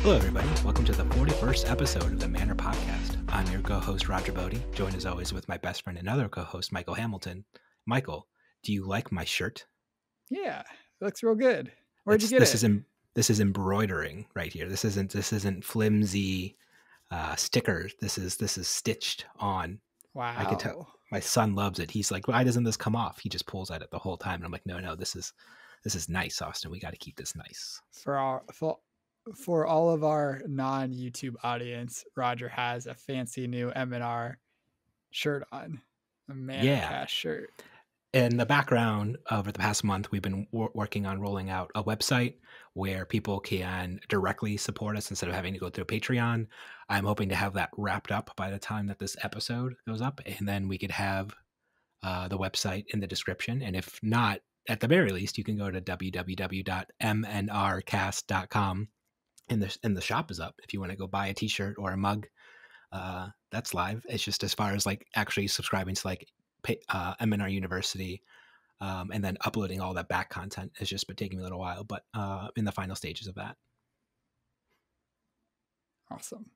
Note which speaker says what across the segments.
Speaker 1: Hello, everybody. Welcome to the 41st episode of the Manor Podcast. I'm your co-host, Roger Bodee, joined as always with my best friend and other co-host, Michael Hamilton. Michael, do you like my shirt?
Speaker 2: Yeah, it looks real good. Where'd you get it?
Speaker 1: This is embroidering right here. This isn't flimsy stickers. This is stitched on.
Speaker 2: Wow.
Speaker 1: I can tell my son loves it. He's like, why doesn't this come off? He just pulls at it the whole time. And I'm like, no, this is nice, Austin. We got to keep this nice.
Speaker 2: For all of our non-YouTube audience, Roger has a fancy new M&R shirt on, a Manorcast shirt.
Speaker 1: In the background, over the past month, we've been working on rolling out a website where people can directly support us instead of having to go through Patreon. I'm hoping to have that wrapped up by the time that this episode goes up, and then we could have the website in the description. And if not, at the very least, you can go to www.mnrcast.com. And the shop is up if you want to go buy a t-shirt or a mug. That's live. It's just as far as like actually subscribing to like MNR University and then uploading all that back content has just been taking me a little while, but in the final stages of that.
Speaker 2: Awesome.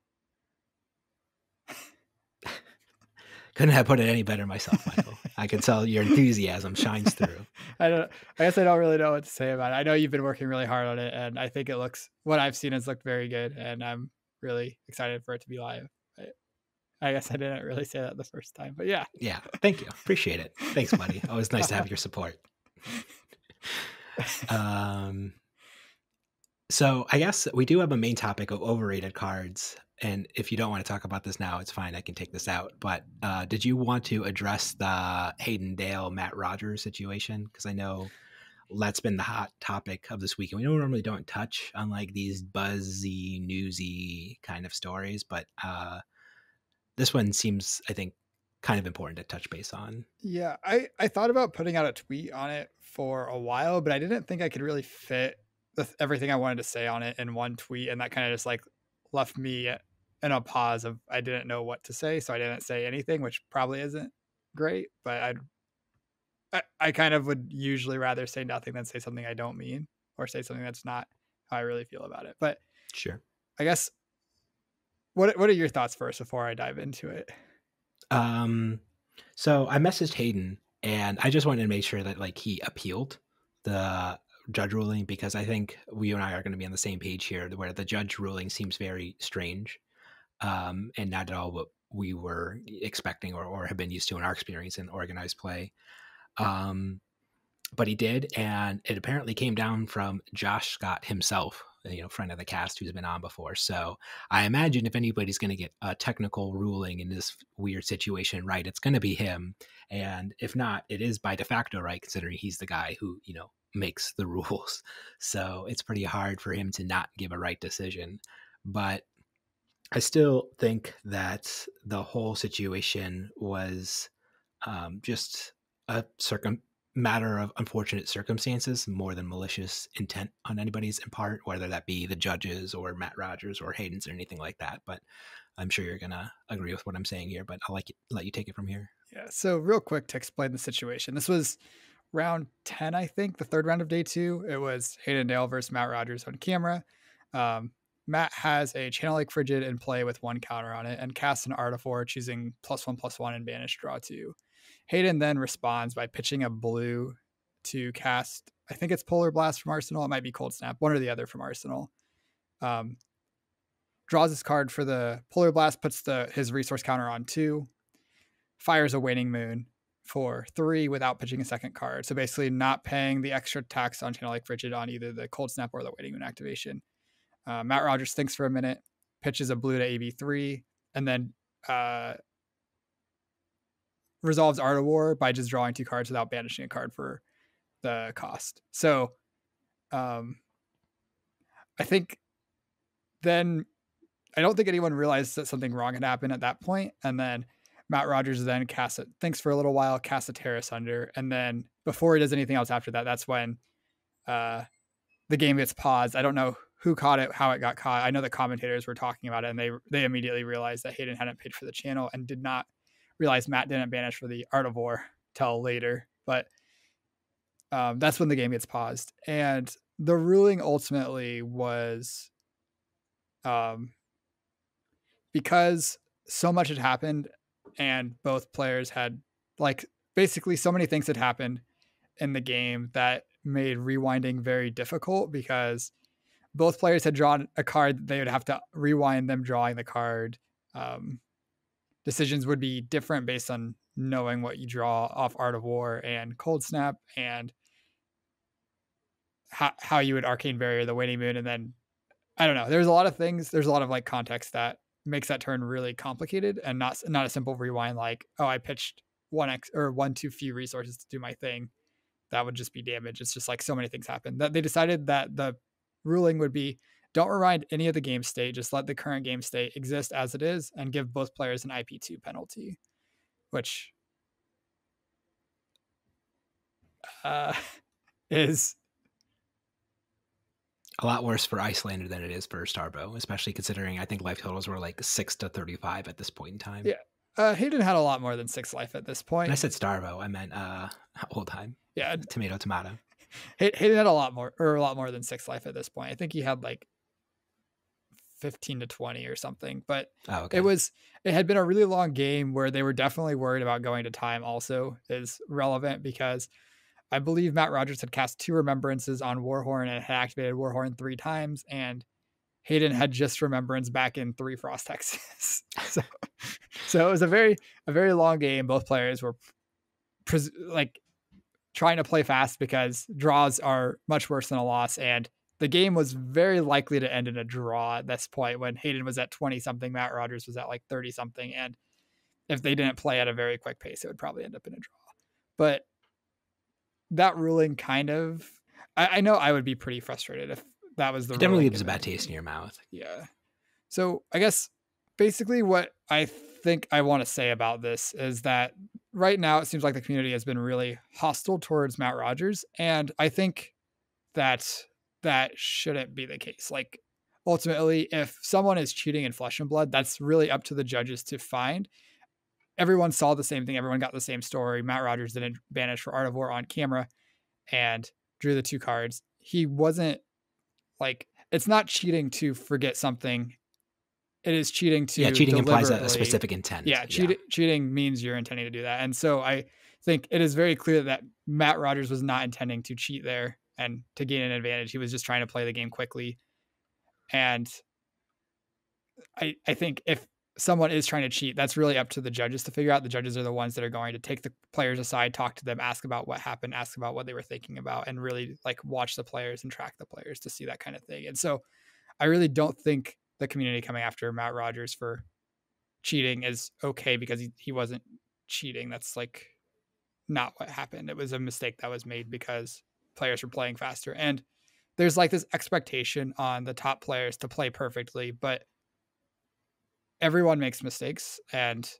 Speaker 1: Couldn't have put it any better myself, Michael. I can tell your enthusiasm shines through.
Speaker 2: I guess I don't really know what to say about it. I know you've been working really hard on it, and I think what I've seen has looked very good, and I'm really excited for it to be live. I guess I didn't really say that the first time, but yeah.
Speaker 1: Yeah. Thank you. Appreciate it. Thanks, buddy. Always nice to have your support. So I guess we do have a main topic of overrated cards. And if you don't want to talk about this now, it's fine. I can take this out. But did you want to address the Hayden Dale, Matt Rogers situation? Because I know that's been the hot topic of this week. And we normally don't touch on like these buzzy, newsy kind of stories. But this one seems, I think, kind of important to touch base on.
Speaker 2: Yeah, I thought about putting out a tweet on it for a while, but I didn't think I could really fit everything I wanted to say on it in one tweet. And that kind of just like left me in a pause of I didn't know what to say. So I didn't say anything, which probably isn't great, but I kind of would usually rather say nothing than say something I don't mean or say something that's not how I really feel about it. But
Speaker 1: sure.
Speaker 2: I guess what are your thoughts first before I dive into it?
Speaker 1: So I messaged Hayden and I just wanted to make sure that like he appealed the judge ruling, because I think you and I are going to be on the same page here where the judge ruling seems very strange and not at all what we were expecting or have been used to in our experience in organized play. But he did, and it apparently came down from Josh Scott himself, friend of the cast who's been on before. So I imagine if anybody's going to get a technical ruling in this weird situation right, it's going to be him. And if not, it is by de facto right, considering he's the guy who, makes the rules. So it's pretty hard for him to not give a right decision. But I still think that the whole situation was just a matter of unfortunate circumstances more than malicious intent on anybody's part, whether that be the judges or Matt Rogers or Hayden's or anything like that. But I'm sure you're going to agree with what I'm saying here, but I'll let you take it from here.
Speaker 2: Yeah. So real quick to explain the situation. This was round 10, I think, the third round of day 2. It was Hayden Dale versus Matt Rogers on camera. Matt has a Channel Lake Frigid in play with 1 counter on it and casts an Artifor, choosing +1/+1 and banish draw 2. Hayden then responds by pitching a blue to cast, I think it's Polar Blast from Arsenal. It might be Cold Snap, one or the other from Arsenal. Draws his card for the Polar Blast, puts his resource counter on 2, fires a Waning Moon for 3 without pitching a second card. So basically not paying the extra tax on Channel Lake Frigid on either the Cold Snap or the Waning Moon activation. Matt Rogers thinks for a minute, pitches a blue to AB3, and then resolves Art of War by just drawing 2 cards without banishing a card for the cost. So I think then I don't think anyone realized that something wrong had happened at that point. And then Matt Rogers then thinks for a little while, casts a Terrace Under. And then before he does anything else after that, that's when the game gets paused. I don't know who caught it, how it got caught. I know the commentators were talking about it, and they immediately realized that Hayden hadn't paid for the channel and did not realize Matt didn't banish for the Art of War till later. But that's when the game gets paused. And the ruling ultimately was um, because so much had happened and both players had like basically so many things had happened in the game that made rewinding very difficult because both players had drawn a card that they would have to rewind them drawing the card. Um, Decisions would be different based on knowing what you draw off Art of War and Cold Snap and how you would Arcane Barrier the Waning Moon. And then I don't know. There's a lot of things. There's a lot of like context that makes that turn really complicated and not a simple rewind like, oh, I pitched 1x or 1 too few resources to do my thing. That would just be damage. It's just like so many things happen that they decided that the ruling would be don't rewind any of the game state. Just let the current game state exist as it is and give both players an IP2 penalty, which uh, is
Speaker 1: A lot worse for Icelander than it is for Starbow, especially considering I think life totals were like 6 to 35 at this point in time.
Speaker 2: yeah. Hayden had a lot more than 6 life at this point.
Speaker 1: When I said Starbow, I meant old time.
Speaker 2: Yeah,
Speaker 1: tomato.
Speaker 2: Hayden had a lot more than 6 life at this point. I think he had like 15 to 20 or something, but
Speaker 1: okay.
Speaker 2: it had been a really long game where they were definitely worried about going to time also is relevant because I believe Matt Rogers had cast 2 remembrances on Warhorn and had activated Warhorn 3 times, and Hayden had just remembrance back in 3 Frost Hexes. so it was a very long game. Both players were like trying to play fast because draws are much worse than a loss, and the game was very likely to end in a draw at this point when Hayden was at 20 something, Matt Rogers was at like 30 something, and if they didn't play at a very quick pace, it would probably end up in a draw. But that ruling kind of, I know I would be pretty frustrated if that was the ruling.
Speaker 1: Definitely leaves a bad taste in your mouth.
Speaker 2: Yeah. So I guess basically what I think I want to say about this is that right now it seems like the community has been really hostile towards Matt Rogers, and I think that shouldn't be the case. Like ultimately, if someone is cheating in Flesh and Blood, that's really up to the judges to find. Everyone saw the same thing. Everyone got the same story. Matt Rogers didn't banish for Art of War on camera and drew the 2 cards. He wasn't like, it's not cheating to forget something. It is cheating to
Speaker 1: cheating implies a specific intent.
Speaker 2: Yeah, cheating means you're intending to do that. And so I think it is very clear that Matt Rogers was not intending to cheat there and to gain an advantage. He was just trying to play the game quickly. And I think if someone is trying to cheat, that's really up to the judges to figure out. The judges are the ones that are going to take the players aside, talk to them, ask about what happened, ask about what they were thinking about, and really like watch the players and track the players to see that kind of thing. And so I really don't think the community coming after Matt Rogers for cheating is okay because he wasn't cheating. That's like not what happened. It was a mistake that was made because players were playing faster. And there's like this expectation on the top players to play perfectly, but everyone makes mistakes. And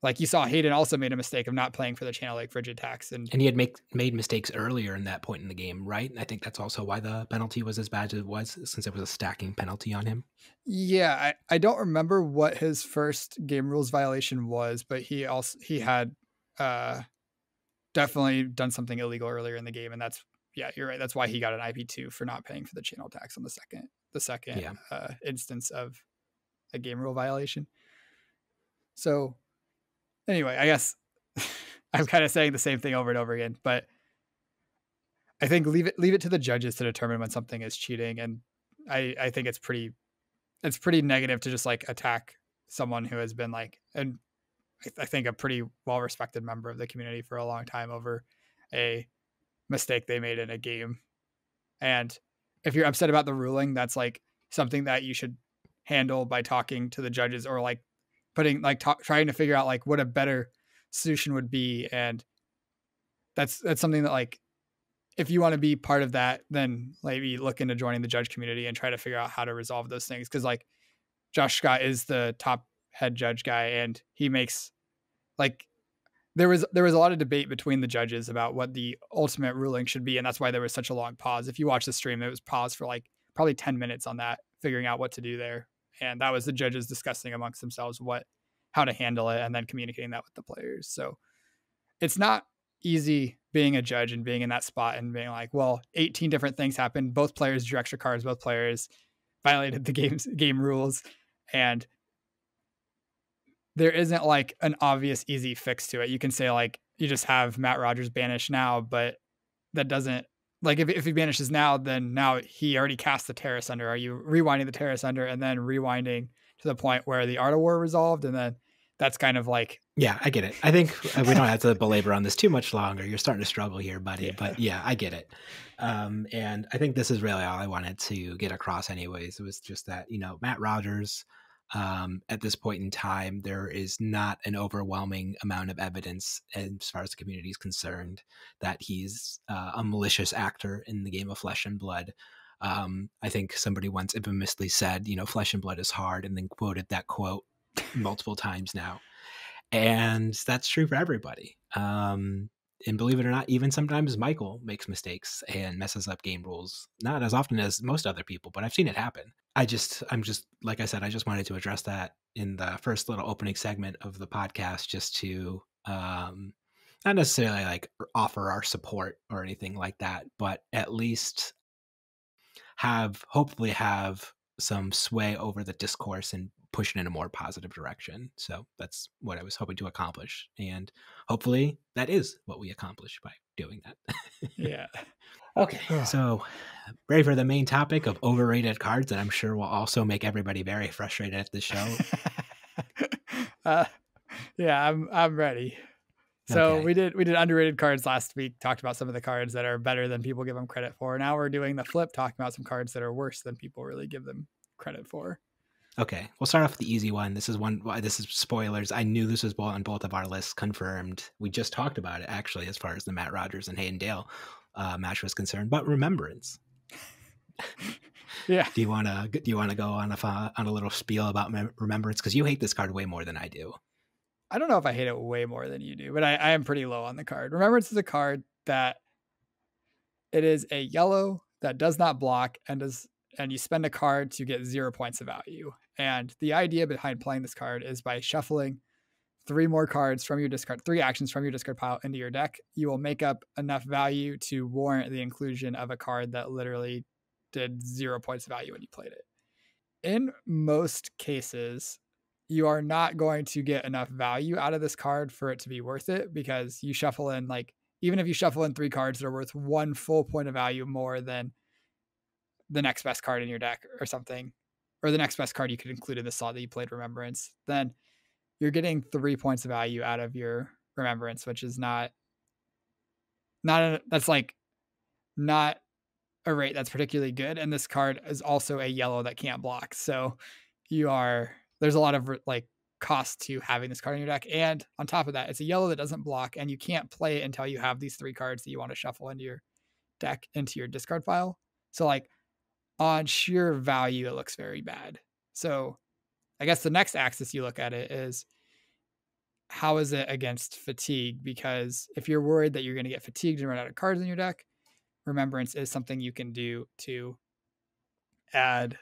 Speaker 2: like you saw, Hayden also made a mistake of not playing for the Channel Lake Frigid Tax. And
Speaker 1: he had made mistakes earlier in that point in the game, right? And I think that's also why the penalty was as bad as it was, since it was a stacking penalty on him.
Speaker 2: Yeah, I don't remember what his first game rules violation was, but he had definitely done something illegal earlier in the game. And that's, yeah, you're right. That's why he got an IP2 for not paying for the channel tax on the second instance of a game rule violation. So anyway, I guess I'm kind of saying the same thing over and over again, but I think leave it to the judges to determine when something is cheating. And I think it's pretty negative to just like attack someone who has been like, and I think a pretty well-respected member of the community for a long time over a mistake they made in a game. And if you're upset about the ruling, that's like something that you should handle by talking to the judges or like putting like trying to figure out like what a better solution would be. And that's something that like, if you want to be part of that, then maybe look into joining the judge community and try to figure out how to resolve those things. Cause like Josh Scott is the top head judge guy, and he makes like, there was a lot of debate between the judges about what the ultimate ruling should be. And that's why there was such a long pause. If you watch the stream, it was paused for like probably 10 minutes on that, figuring out what to do there. And that was the judges discussing amongst themselves how to handle it and then communicating that with the players. So it's not easy being a judge and being in that spot and being like, well, 18 different things happened. Both players drew extra cards. Both players violated the game rules, and there isn't like an obvious easy fix to it. You can say like you just have Matt Rogers banish now, but that doesn't like if he banishes now, then now he already cast the Terrace Under. Are you rewinding the Terrace Under and then rewinding to the point where the Art of War resolved, and then that's kind of like
Speaker 1: Yeah, I get it. I think we don't have to belabor on this too much longer. You're starting to struggle here, buddy.
Speaker 2: yeah
Speaker 1: But yeah, I get it. And I think this is really all I wanted to get across, anyways. It was just that, Matt Rogers, at this point in time, there is not an overwhelming amount of evidence as far as the community is concerned that he's a malicious actor in the game of Flesh and Blood. I think somebody once infamously said, Flesh and Blood is hard, and then quoted that quote multiple times now. And that's true for everybody. And believe it or not, even sometimes Michael makes mistakes and messes up game rules. Not as often as most other people, but I've seen it happen. I'm just, like I said, I just wanted to address that in the first little opening segment of the podcast, just to not necessarily like offer our support or anything like that, but at least hopefully have some sway over the discourse and push it in a more positive direction. So that's what I was hoping to accomplish. And hopefully that is what we accomplish by doing that.
Speaker 2: yeah.
Speaker 1: Okay. So ready for the main topic of overrated cards that I'm sure will also make everybody very frustrated at the show.
Speaker 2: Yeah, I'm ready. So
Speaker 1: Okay.
Speaker 2: we did underrated cards last week, talked about some of the cards that are better than people give them credit for. Now we're doing the flip, talking about some cards that are worse than people really give them credit for.
Speaker 1: Okay, we'll start off with the easy one. This is spoilers. I knew this was on both of our lists, confirmed. We just talked about it actually, as far as the Matt Rogers and Hayden Dale match was concerned. But Remembrance.
Speaker 2: Yeah.
Speaker 1: Do you want to go on a little spiel about Remembrance, because you hate this card way more than I do?
Speaker 2: I don't know if I hate it way more than you do, but I am pretty low on the card. Remembrance is a card that it is a yellow that does not block and you spend a card to get 0 points of value. And the idea behind playing this card is by shuffling 3 more cards from your discard, 3 actions from your discard pile into your deck, you will make up enough value to warrant the inclusion of a card that literally did 0 points of value when you played it. In most cases, you are not going to get enough value out of this card for it to be worth it, because you shuffle in even if you shuffle in 3 cards that are worth 1 full point of value more than the next best card in your deck or something, or the next best card you could include in the slot that you played Remembrance, then you're getting 3 points of value out of your Remembrance, which is not that's like not a rate that's particularly good. And this card is also a yellow that can't block. So there's a lot of like cost to having this card in your deck. And on top of that, it's a yellow that doesn't block, and you can't play it until you have these 3 cards that you want to shuffle into your deck into your discard pile. So like on sheer value, it looks very bad. So I guess the next axis you look at it is, how is it against fatigue? Because if you're worried that you're going to get fatigued and run out of cards in your deck, Remembrance is something you can do to add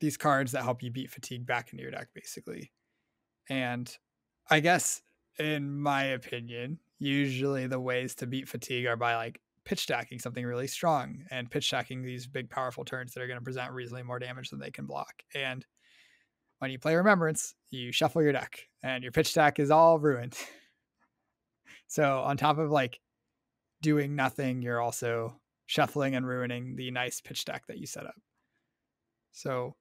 Speaker 2: these cards that help you beat fatigue back into your deck, basically. And I guess, in my opinion, usually the ways to beat fatigue are by like pitch stacking something really strong and pitch stacking these big, powerful turns that are going to present reasonably more damage than they can block. And when you play Remembrance, you shuffle your deck and your pitch stack is all ruined. So on top of like doing nothing, you're also shuffling and ruining the nice pitch deck that you set up. So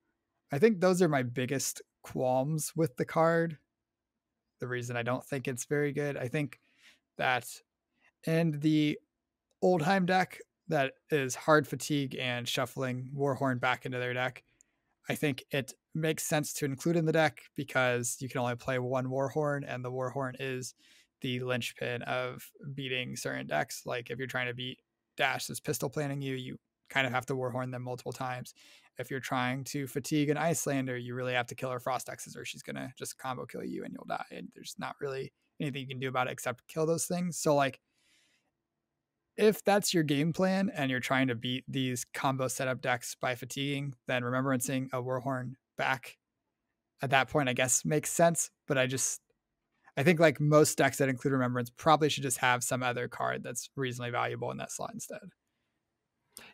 Speaker 2: I think those are my biggest qualms with the card. The reason I don't think it's very good, I think that in the Oldheim deck that is hard fatigue and shuffling Warhorn back into their deck, I think it makes sense to include in the deck because you can only play 1 Warhorn, and the Warhorn is the linchpin of beating certain decks. Like if you're trying to beat Dash that's pistol planning you kind of have to Warhorn them multiple times. If you're trying to fatigue an Icelander, you really have to kill her Frost X's, or she's going to just combo kill you and you'll die. And there's not really anything you can do about it except kill those things. So like, if that's your game plan and you're trying to beat these combo setup decks by fatiguing, then Remembrancing a Warhorn back at that point, I guess, makes sense. But I think like most decks that include Remembrance probably should just have some other card that's reasonably valuable in that slot instead.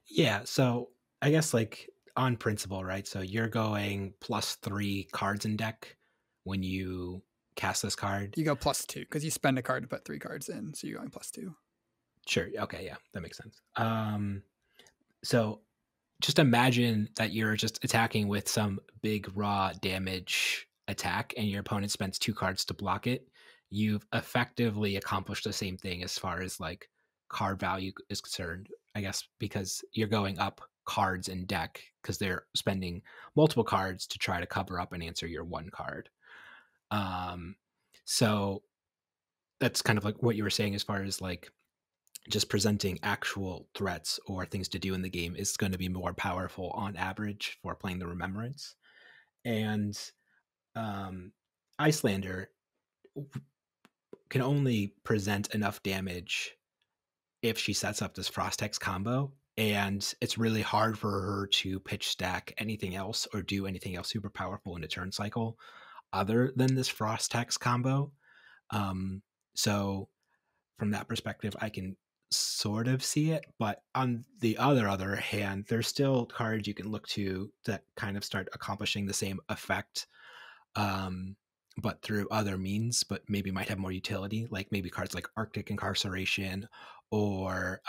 Speaker 1: Yeah, so I guess like on principle, right? So you're going +3 cards in deck when you cast this card.
Speaker 2: You go +2 because you spend a card to put 3 cards in, so you're going +2.
Speaker 1: Sure. Okay. Yeah, that makes sense. So just imagine that you're just attacking with some big raw damage attack and your opponent spends 2 cards to block it. You've effectively accomplished the same thing as far as like card value is concerned, I guess, because you're going up cards in deck because they're spending multiple cards to try to cover up and answer your 1 card. Um, so that's kind of like what you were saying as far as like just presenting actual threats or things to do in the game is going to be more powerful on average for playing the Remembrance. And um, Icelander can only present enough damage if she sets up this Frost Hex combo. And it's really hard for her to pitch stack anything else or do anything else super powerful in a turn cycle other than this Frost Hex combo. Um, so from that perspective, I can sort of see it. But on the other hand, there's still cards you can look to that kind of start accomplishing the same effect, but through other means, but maybe might have more utility, like maybe cards like Arctic Incarceration or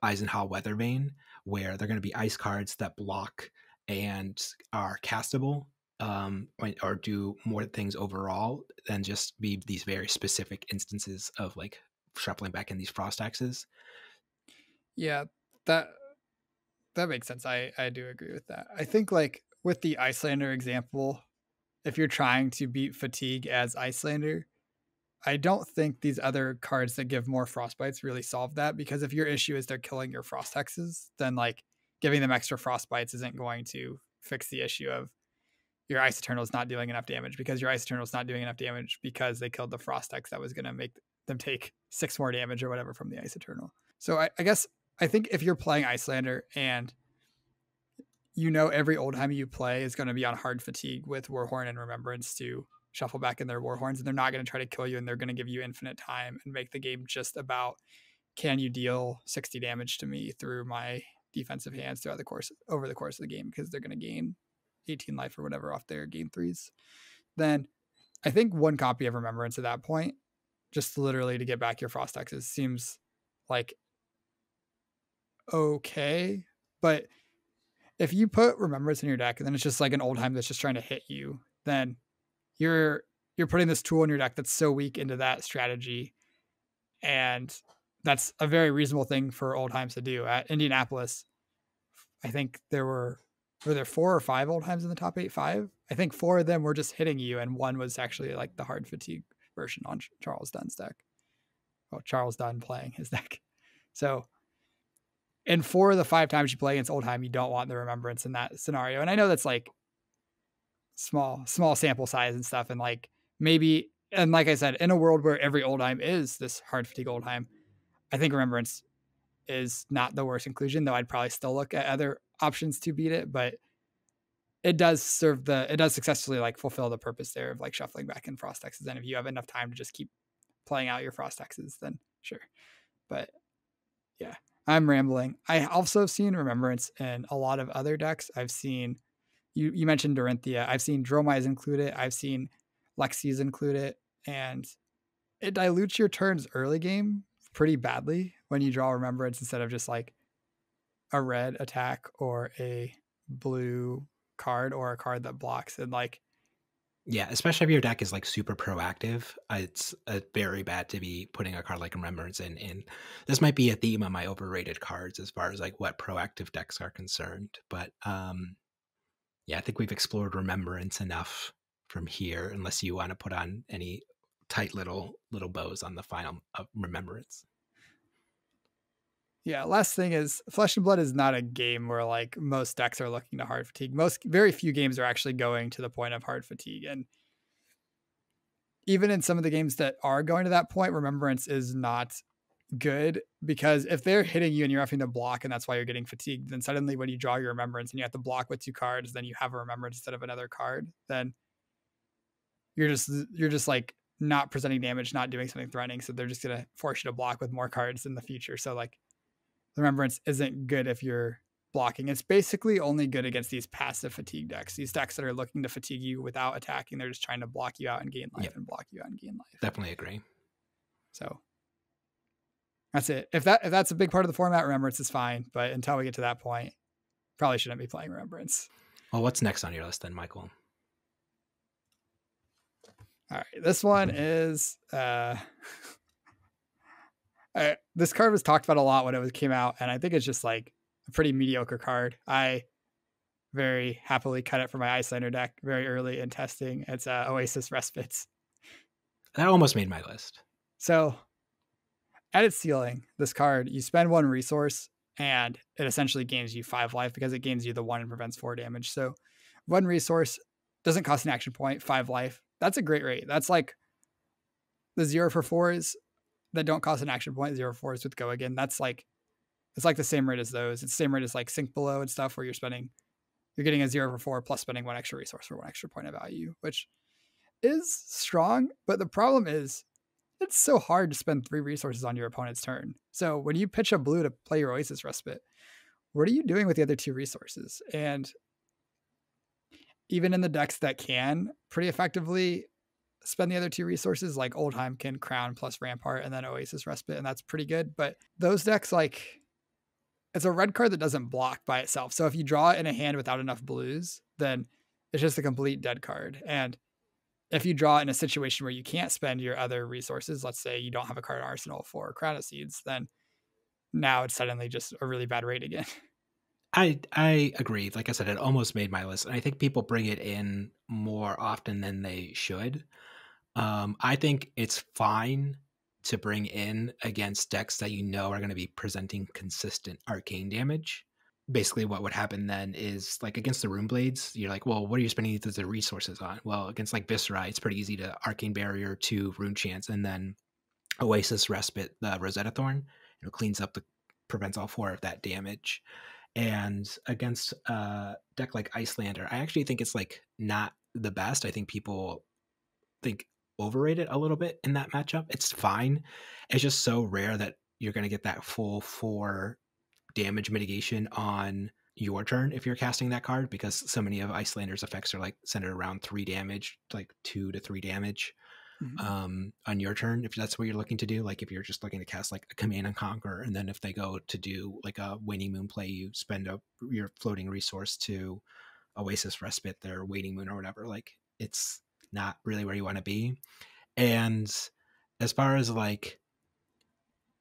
Speaker 1: Eisenhower Weathervane, where they're going to be ice cards that block and are castable, or do more things overall than just be these very specific instances of like shuffling back in these frost axes.
Speaker 2: Yeah, that that makes sense. I do agree with that. I think like with the Icelander example, if you're trying to beat fatigue as Icelander, I don't think these other cards that give more frostbites really solve that, because if your issue is they're killing your frost hexes, then like giving them extra frostbites isn't going to fix the issue of your Ice Eternal is not doing enough damage, because your Ice Eternal is not doing enough damage because they killed the frost hex that was going to make them take 6 more damage or whatever from the Ice Eternal. So I guess I think if you're playing Icelander and you know every Oldheimer you play is going to be on hard fatigue with Warhorn and Remembrance to shuffle back in their Warhorns, and they're not going to try to kill you, and they're going to give you infinite time and make the game just about, can you deal 60 damage to me through my defensive hands throughout the course over the course of the game, because they're going to gain 18 life or whatever off their game threes. Then I think one copy of Remembrance at that point, just literally to get back your frost hexes, seems like okay. But if you put Remembrance in your deck and then it's just like an Oldheim that's just trying to hit you, then you're putting this tool in your deck that's so weak into that strategy. And that's a very reasonable thing for Oldheims to do. At Indianapolis, I think were there 4 or 5 Oldheims in the top 8? 5? I think 4 of them were just hitting you, and one was actually like the hard fatigue version on Charles Dunn's deck. Well, Charles Dunn playing his deck. So in 4 of the 5 times you play against Oldheim, you don't want the Remembrance in that scenario. And I know that's like small sample size and stuff. And like maybe, and like I said, in a world where every Oldheim is this hard fatigue Oldheim, I think Remembrance is not the worst inclusion, though I'd probably still look at other options to beat it. But it does successfully like fulfill the purpose there of like shuffling back in frost hexes. And if you have enough time to just keep playing out your frost hexes, then sure. But yeah, I'm rambling. I also have seen Remembrance in a lot of other decks. I've seen, you mentioned Dorinthia. I've seen Dromize include it. I've seen Lexi's include it. And it dilutes your turns early game pretty badly when you draw Remembrance instead of just like a red attack or a blue card or a card that blocks. And like,
Speaker 1: Yeah, especially if your deck is like super proactive, it's very bad to be putting a card like Remembrance in. And this might be a theme on my overrated cards as far as like what proactive decks are concerned. But yeah, I think we've explored Remembrance enough from here, unless you want to put on any tight little bows on the final Remembrance.
Speaker 2: yeah, last thing is Flesh and Blood is not a game where like most decks are looking to hard fatigue. Very few games are actually going to the point of hard fatigue. And even in some of the games that are going to that point, Remembrance is not good, because if they're hitting you and you're having to block and that's why you're getting fatigued, then suddenly when you draw your Remembrance and you have to block with 2 cards, then you have a Remembrance instead of another card, then you're just like not presenting damage, not doing something threatening. So they're just going to force you to block with more cards in the future. So like the Remembrance isn't good if you're blocking. It's basically only good against these passive fatigue decks, these decks that are looking to fatigue you without attacking. They're just trying to block you out and gain life
Speaker 1: Yep,
Speaker 2: and block you out and gain life.
Speaker 1: definitely agree.
Speaker 2: So that's it. If that's a big part of the format, Remembrance is fine. But until we get to that point, probably shouldn't be playing Remembrance.
Speaker 1: Well, what's next on your list then, Michael?
Speaker 2: All right, this one is this card was talked about a lot when it came out, and I think it's just like a pretty mediocre card. I very happily cut it for my Icelander deck very early in testing. It's Oasis Respites.
Speaker 1: That almost made my list.
Speaker 2: So at its ceiling, this card, you spend 1 resource and it essentially gains you 5 life because it gains you the 1 and prevents 4 damage. So 1 resource doesn't cost an action point, 5 life. That's a great rate. That's like the 0 for 4s that don't cost an action point, 0 for 4s with Go Again. That's like, it's like the same rate as those. It's the same rate as like Sink Below and stuff where you're getting a 0 for 4 plus spending 1 extra resource for 1 extra point of value, which is strong. But the problem is it's so hard to spend 3 resources on your opponent's turn. So when you pitch a blue to play your Oasis Respite, what are you doing with the other 2 resources? And even in the decks that can pretty effectively spend the other 2 resources, like Oldhim can Crown plus Rampart and then Oasis Respite, and that's pretty good. But those decks, like, it's a red card that doesn't block by itself. So if you draw it in a hand without enough blues, then it's just a complete dead card. And if you draw it in a situation where you can't spend your other resources, let's say you don't have a card arsenal for Crown of Seeds, then now it's suddenly just a really bad rate again.
Speaker 1: I agree. Like I said, it almost made my list. And I think people bring it in more often than they should. I think it's fine to bring in against decks that you know are going to be presenting consistent arcane damage. Basically, what would happen then is, like, against the Rune Blades, you're like, well, what are you spending the resources on? Well, against like Viscera, it's pretty easy to Arcane Barrier to Rune Chance, and then Oasis Respite, the Rosetta Thorn, cleans up prevents all 4 of that damage. And against a deck like Icelander, I actually think it's like not the best. I think people think overrated a little bit in that matchup. It's fine. It's just so rare that you're going to get that full 4 damage mitigation on your turn if you're casting that card, because so many of Icelander's effects are like centered around 3 damage, like 2 to 3 damage on your turn, if that's what you're looking to do. Like if you're just looking to cast like a Command and Conquer, and then if they go to do like a Waning Moon play, you spend your floating resource to Oasis Respite their Waning Moon or whatever. Like it's not really where you want to be. And as far as like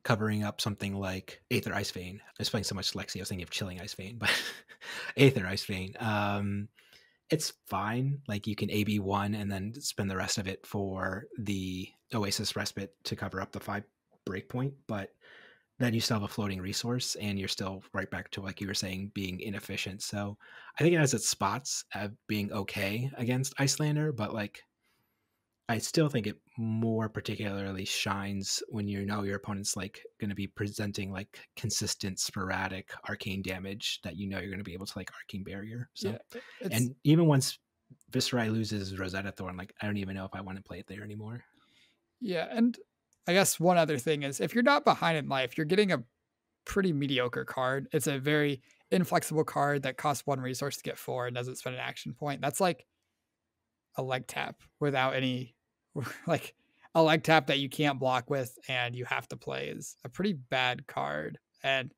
Speaker 1: covering up something like Aether Ice Vein, I was playing so much Lexi, I was thinking of Chilling Ice Vein, but Aether Ice Vein, it's fine. Like you can AB 1 and then spend the rest of it for the Oasis Respite to cover up the 5 breakpoint, but then you still have a floating resource and you're still right back to, like you were saying, being inefficient. So I think it has its spots of being okay against Icelander, but like I still think it more particularly shines when you know your opponent's like going to be presenting like consistent sporadic arcane damage that you know you're going to be able to like Arcane Barrier. So
Speaker 2: Yeah,
Speaker 1: and even once Viscera loses Rosetta Thorn, like I don't even know if I want to play it there anymore.
Speaker 2: Yeah, and I guess one other thing is if you're not behind in life, you're getting a pretty mediocre card. It's a very inflexible card that costs 1 resource to get 4 and doesn't spend an action point. That's like a leg tap without any, like a leg tap that you can't block with and you have to play is a pretty bad card. And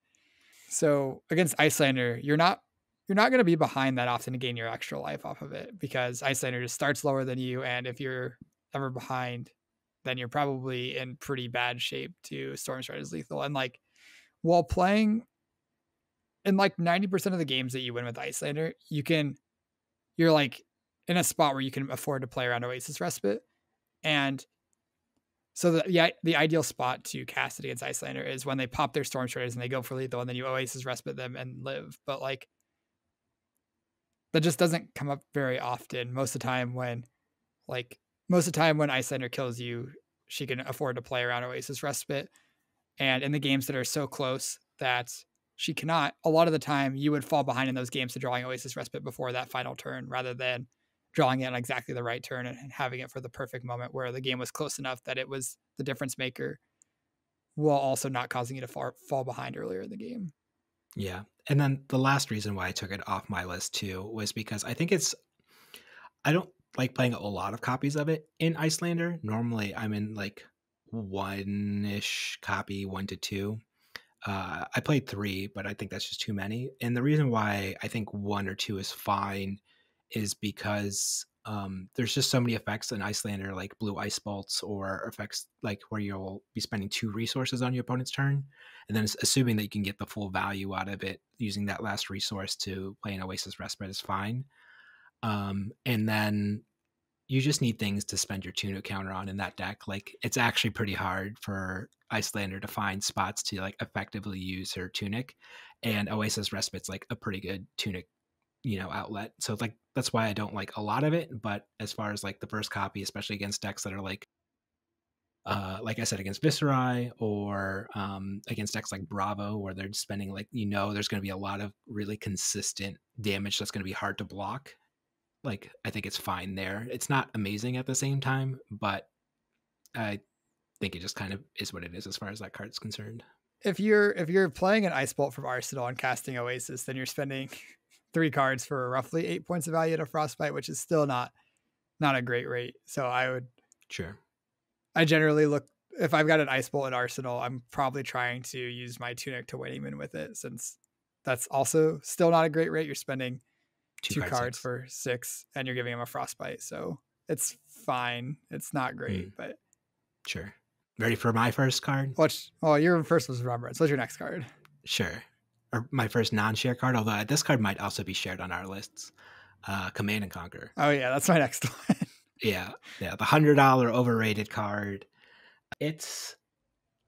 Speaker 2: so against Icelander, you're not going to be behind that often to gain your extra life off of it, because Icelander just starts lower than you, and if you're ever behind, then you're probably in pretty bad shape to Storm Stride as lethal. And like while playing in like 90% of the games that you win with Icelander, you're like in a spot where you can afford to play around Oasis Respite. And so the ideal spot to cast it against Icelander is when they pop their Storm Striders and they go for lethal, and then you Oasis Respite them and live. But like that just doesn't come up very often. Most of the time when Icelander kills you, she can afford to play around Oasis Respite. And in the games that are so close that she cannot, a lot of the time you would fall behind in those games to drawing Oasis Respite before that final turn, rather than drawing it on exactly the right turn and having it for the perfect moment where the game was close enough that it was the difference maker, while also not causing you to fall behind earlier in the game.
Speaker 1: Yeah. And then the last reason why I took it off my list too was because I don't like playing a lot of copies of it in Icelander. Normally I'm in like one-ish copy, 1 to 2. I played 3, but I think that's just too many. And the reason why I think 1 or 2 is fine is because there's just so many effects in Icelander, like blue ice bolts, or effects like where you'll be spending 2 resources on your opponent's turn, and then assuming that you can get the full value out of it using that last resource to play an Oasis Respite is fine. And then you just need things to spend your tunic counter on in that deck. Like it's actually pretty hard for Icelander to find spots to like effectively use her tunic, and Oasis Respite's like a pretty good tunic, outlet. So like that's why I don't like a lot of it. But as far as like the first copy, especially against decks that are like I said, against Viserai, or against decks like Bravo, where they're just spending like there's going to be a lot of really consistent damage that's going to be hard to block. Like I think it's fine there. It's not amazing at the same time, but I think it just kind of is what it is as far as that card's concerned.
Speaker 2: If you're playing an Ice Bolt from Arsenal and casting Oasis, then you're spending 3 cards for roughly 8 points of value at a Frostbite, which is still not a great rate. So
Speaker 1: Sure.
Speaker 2: I generally look, if I've got an Ice Bolt in Arsenal, I'm probably trying to use my Tunic to Winning with it, since that's also still not a great rate. You're spending
Speaker 1: Two
Speaker 2: two
Speaker 1: card
Speaker 2: cards
Speaker 1: 6.
Speaker 2: for 6 and you're giving him a Frostbite. So it's fine. It's not great,
Speaker 1: Mm,
Speaker 2: but
Speaker 1: sure. Ready for my first card?
Speaker 2: your first was Remembrance. What's your next card?
Speaker 1: Sure. Or my first non-share card, although this card might also be shared on our lists. Command and Conquer.
Speaker 2: Oh yeah, that's my next one.
Speaker 1: Yeah. Yeah. The $100 overrated card. It's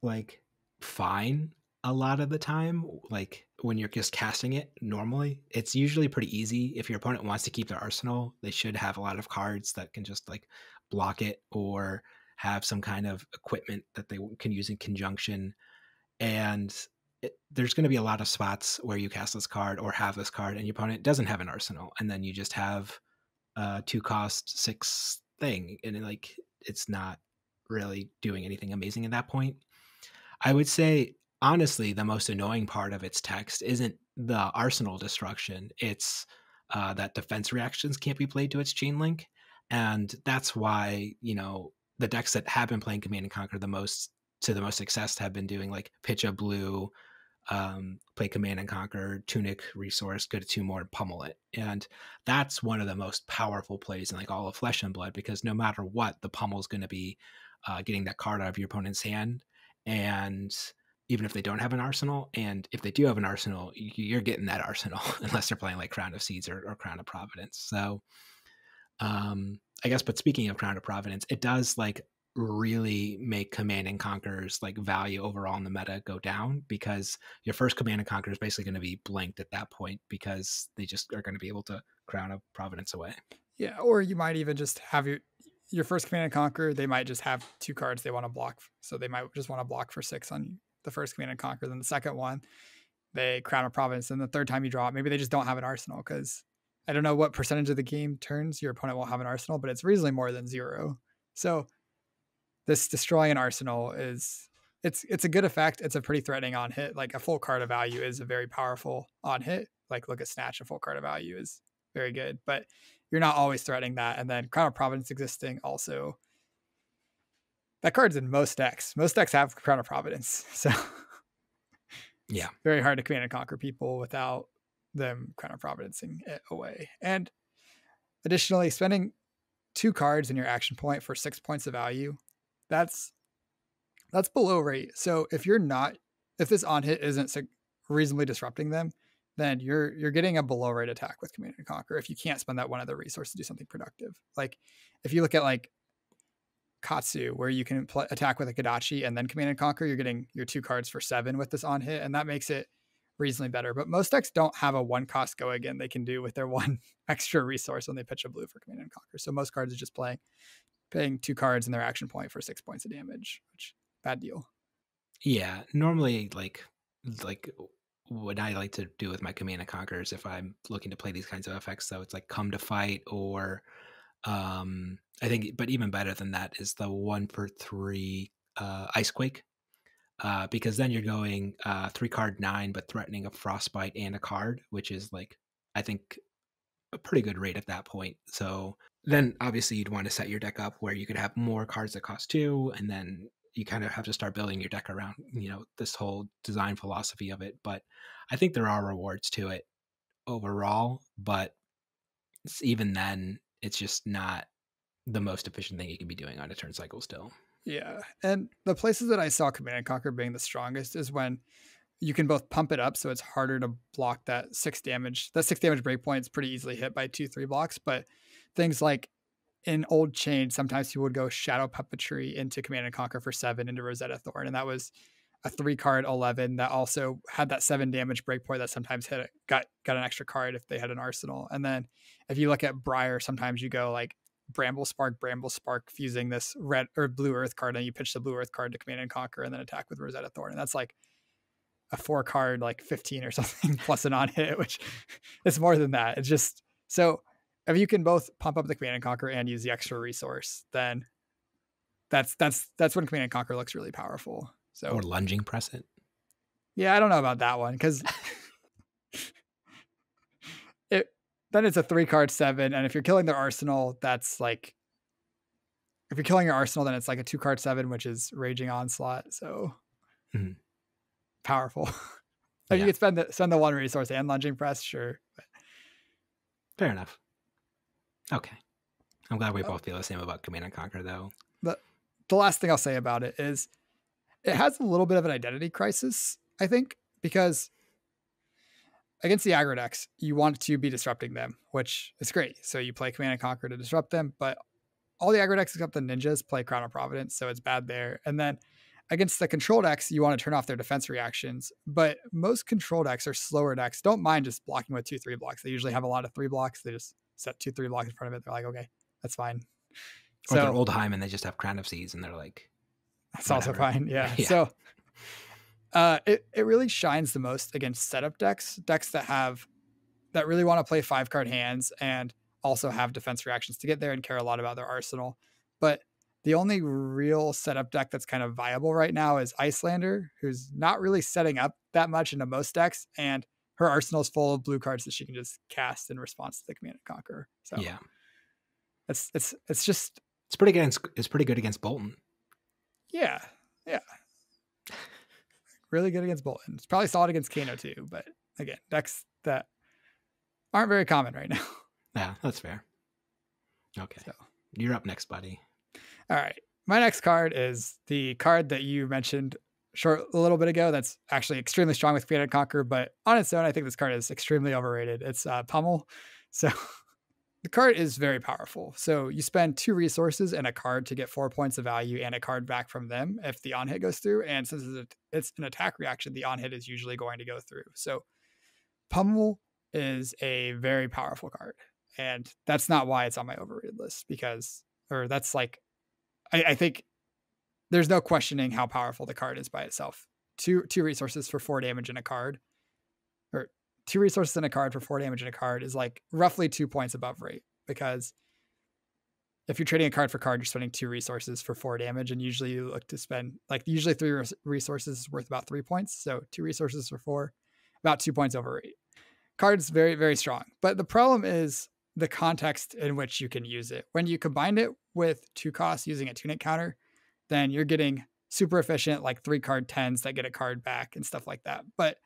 Speaker 1: like fine a lot of the time. Like when you're just casting it normally, it's usually pretty easy. If your opponent wants to keep their arsenal, they should have a lot of cards that can just like block it, or have some kind of equipment that they can use in conjunction. And there's going to be a lot of spots where you cast this card or have this card and your opponent doesn't have an arsenal, and then you just have a 2 cost 6 thing, and like it's not really doing anything amazing at that point. I would say, honestly, the most annoying part of its text isn't the arsenal destruction. It's that defense reactions can't be played to its chain link. And that's why, the decks that have been playing Command and Conquer the most to the most success have been doing like pitch a blue, play Command and Conquer, Tunic resource, go to 2 more, and pummel it. And that's one of the most powerful plays in like all of Flesh and Blood, because no matter what, the pummel is going to be getting that card out of your opponent's hand. And even if they don't have an arsenal, and if they do have an arsenal, you're getting that arsenal unless they're playing like Crown of Seeds or Crown of Providence. So I guess, but speaking of Crown of Providence, it does like really make Command and Conquer's like value overall in the meta go down, because your first Command and Conquer is basically going to be blanked at that point, because they just are going to be able to Crown of Providence away.
Speaker 2: Yeah, or you might even just have your first Command and Conquer. They might just have 2 cards they want to block, so they might just want to block for 6 on the first Command and Conquer. Then the second one, they Crown of Providence, and the third time you draw it, maybe they just don't have an arsenal, because I don't know what percentage of the game turns your opponent will have an arsenal, but it's reasonably more than 0. So this destroying an arsenal it's a good effect. It's a pretty threatening on hit. Like a full card of value is a very powerful on hit. Like look at Snatch, a full card of value is very good, but you're not always threatening that. And then Crown of Providence existing also. That card's in most decks. Most decks have Crown of Providence. So
Speaker 1: Yeah.
Speaker 2: it's very hard to Command and Conquer people without them Crown of Providencing it away. And additionally, spending 2 cards in your action point for 6 points of value, that's below rate. So if this on hit isn't reasonably disrupting them, then you're getting a below rate attack with Command and Conquer if you can't spend that one other resource to do something productive. Like if you look at like Katsu, where you can attack with a Kadachi and then Command and Conquer, you're getting your 2 cards for 7 with this on hit, and that makes it reasonably better. But most decks don't have a 1 cost go again they can do with their 1 extra resource when they pitch a blue for Command and Conquer. So most cards are just paying 2 cards in their action point for 6 points of damage, which bad deal.
Speaker 1: Yeah. Normally, like what I like to do with my Command and Conquers, if I'm looking to play these kinds of effects, though, it's like Come to Fight, or I think, but even better than that is the 1 for 3 Icequake. because then you're going 3 card 9, but threatening a frostbite and a card, which is like, I think, a pretty good rate at that point. So then obviously you'd want to set your deck up where you could have more cards that cost 2, and then you kind of have to start building your deck around, this whole design philosophy of it. But I think there are rewards to it overall, but even then, it's just not the most efficient thing you can be doing on a turn cycle still.
Speaker 2: Yeah. And the places that I saw Command and Conquer being the strongest is when you can both pump it up so it's harder to block that 6 damage. That 6 damage breakpoint is pretty easily hit by 2-3 blocks, but things like in Old Chain, sometimes people would go Shadow Puppetry into Command and Conquer for 7 into Rosetta Thorn, and that was a 3-card 11 that also had that 7 damage breakpoint that sometimes got an extra card if they had an arsenal. And then if you look at Briar, sometimes you go like Bramble Spark, fusing this red or blue Earth card, and you pitch the blue Earth card to Command and Conquer and then attack with Rosetta Thorn. And that's like a 4-card, like 15 or something plus an on hit, which it's more than that. It's just so if you can both pump up the Command and Conquer and use the extra resource, then that's when Command and Conquer looks really powerful. So
Speaker 1: or lunging press it.
Speaker 2: Yeah, I don't know about that one because then it's a 3-card 7, and if you're killing their arsenal, that's like if you're killing your arsenal, then it's like a 2-card 7, which is Raging Onslaught. So powerful. If you could spend the 1 resource and lunging press, sure. But.
Speaker 1: Fair enough. Okay. I'm glad we both feel the same about Command and Conquer, though.
Speaker 2: The last thing I'll say about it is it has a little bit of an identity crisis, I think, because against the aggro decks, you want to be disrupting them, which is great. So you play Command and Conquer to disrupt them, but all the aggro decks except the ninjas play Crown of Providence, so it's bad there. And then against the control decks, you want to turn off their defense reactions, but most control decks or slower decks don't mind just blocking with 2-3 blocks. They usually have a lot of 3 blocks. They just set 2-3 blocks in front of it. They're like, okay, that's fine.
Speaker 1: Or they're Oldheim and they just have Crown of Seas and they're like,
Speaker 2: that's whatever. Also fine. Yeah. So it really shines the most against setup decks that really want to play 5-card hands and also have defense reactions to get there and care a lot about their arsenal. But the only real setup deck that's kind of viable right now is Icelander, who's not really setting up that much into most decks, and her arsenal is full of blue cards that she can just cast in response to the Command and Conquer. So
Speaker 1: yeah,
Speaker 2: it's
Speaker 1: pretty good. It's pretty good against Bolton.
Speaker 2: Yeah. Really good against Bolton. It's probably solid against Kano too, but again, decks that aren't very common right now.
Speaker 1: Yeah, that's fair. Okay. So you're up next, buddy.
Speaker 2: All right. My next card is the card that you mentioned a little bit ago. That's actually extremely strong with Command and Conquer, but on its own, I think this card is extremely overrated. It's Pummel. So the card is very powerful. So you spend 2 resources and a card to get 4 points of value and a card back from them if the on hit goes through. And since it's an attack reaction, the on hit is usually going to go through. So Pummel is a very powerful card. And that's not why it's on my overrated list I think there's no questioning how powerful the card is by itself. 2 resources for 4 damage in a card, or 2 resources in a card for 4 damage in a card is like roughly 2 points above rate, because if you're trading a card for card, you're spending 2 resources for 4 damage, and usually you look to spend usually 3 resources is worth about 3 points. So 2 resources for 4, about 2 points over rate. Card's very, very strong, but the problem is the context in which you can use it. When you combine it with 2 costs using a tunic counter, then you're getting super efficient, like 3-card 10s that get a card back and stuff like that. But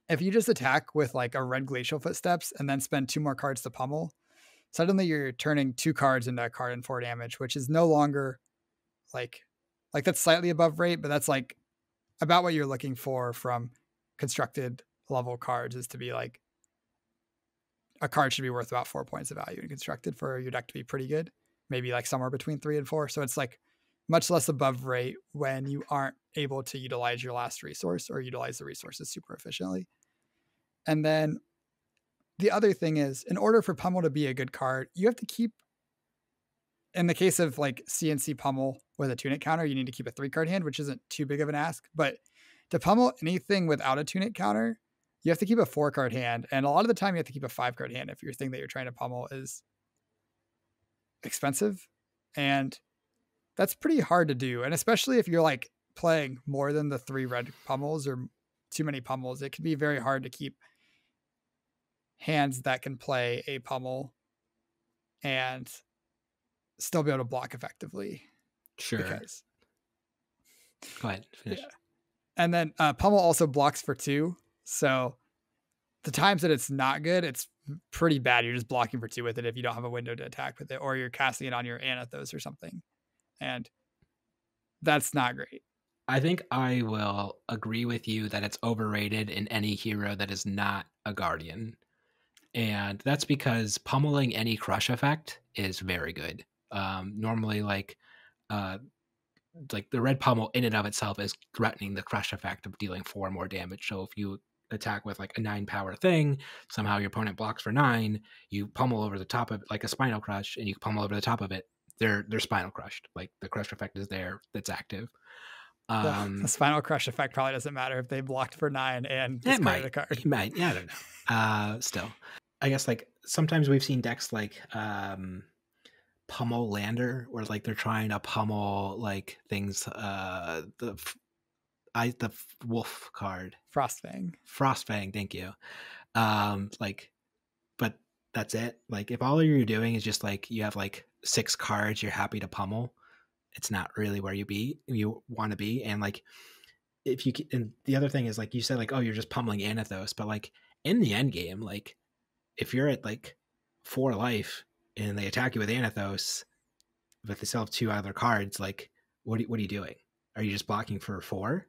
Speaker 2: if you just attack with like a red Glacial Footsteps and then spend 2 more cards to pummel, suddenly you're turning 2 cards into a card and 4 damage, which is no longer like that's slightly above rate, but that's like about what you're looking for from constructed level cards, is to be like a card should be worth about 4 points of value in constructed for your deck to be pretty good. Maybe like somewhere between 3 and 4. So it's like much less above rate when you aren't able to utilize your last resource or utilize the resources super efficiently. And then the other thing is, in order for Pummel to be a good card, you have to keep, in the case of like CNC Pummel with a tunic counter, you need to keep a 3-card hand, which isn't too big of an ask. But to pummel anything without a tunic counter, you have to keep a 4-card hand. And a lot of the time you have to keep a 5-card hand if your thing that you're trying to pummel is expensive. And that's pretty hard to do. And especially if you're like playing more than the 3 red pummels or too many pummels, it can be very hard to keep hands that can play a pummel and still be able to block effectively
Speaker 1: Sure.
Speaker 2: because
Speaker 1: Go ahead.
Speaker 2: yeah.
Speaker 1: Finish.
Speaker 2: And then pummel also blocks for 2. So the times that it's not good, it's pretty bad. You're just blocking for 2 with it if you don't have a window to attack with it, or you're casting it on your Anathos or something. And that's not great.
Speaker 1: I think I will agree with you that it's overrated in any hero that is not a guardian. And that's because pummeling any crush effect is very good. Normally, uh, like the red pummel in and of itself is threatening the crush effect of dealing 4 more damage. So if you attack with like a 9 power thing, somehow your opponent blocks for 9, you pummel over the top of it like a spinal crush, and you pummel over the top of it, they're spinal crushed. Like the crush effect is there, that's active.
Speaker 2: The spinal crush effect probably doesn't matter if they blocked for 9 and discarded a card.
Speaker 1: It might. Yeah, I don't know. Still, I guess like sometimes we've seen decks like pummel lander, where like they're trying to pummel like things. The wolf card, Frostfang. Thank you. Like, but that's it. Like, if all you're doing is just like you have like 6 cards, you're happy to pummel. It's not really where you want to be, and like if you and the other thing is like you said like, oh, you're just pummeling Anathos, but like in the end game, like if you're at like 4 life and they attack you with Anathos, but they still have 2 other cards, like what are you doing? Are you just blocking for 4,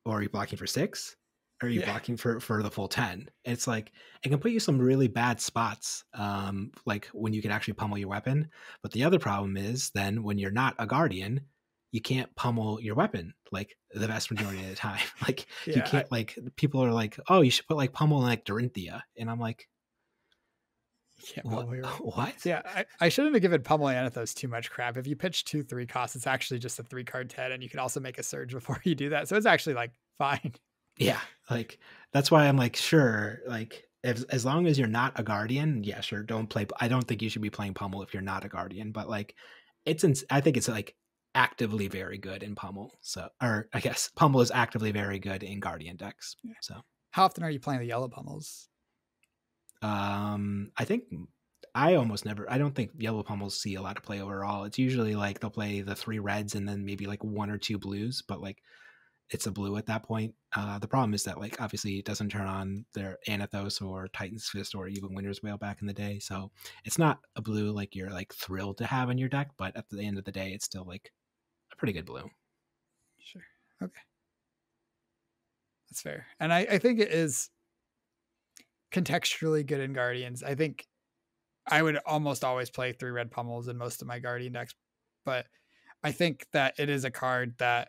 Speaker 1: or are you blocking for 6? Or are you blocking for the full 10? It's like it can put you some really bad spots, like when you can actually pummel your weapon. But the other problem is then when you're not a guardian, you can't pummel your weapon like the vast majority of the time. Like you can't like people are like, oh, you should put like pummel in like Dorinthia, and I'm like, what? What?
Speaker 2: Yeah, I shouldn't have given pummel Anathos too much crap. If you pitch 2/3 costs, it's actually just a 3 card 10, and you can also make a surge before you do that. So it's actually like fine.
Speaker 1: Yeah, like that's why I'm like, sure, like as long as you're not a guardian, yeah, sure, don't play. I don't think you should be playing pummel if you're not a guardian, but like I think it's like actively very good in pummel. So, or I guess pummel is actively very good in guardian decks.
Speaker 2: Yeah.
Speaker 1: So
Speaker 2: how often are you playing the yellow pummels?
Speaker 1: I think I don't think yellow pummels see a lot of play overall. It's usually like they'll play the 3 reds and then maybe like 1 or 2 blues, but like it's a blue at that point. The problem is that like obviously it doesn't turn on their Anathos or Titan's Fist or even Winter's Wail back in the day, so it's not a blue like you're like thrilled to have in your deck, but at the end of the day it's still like a pretty good blue.
Speaker 2: Sure. Okay. That's fair. And I think it is contextually good in Guardians. I think I would almost always play 3 red pummels in most of my Guardian decks, but I think that it is a card that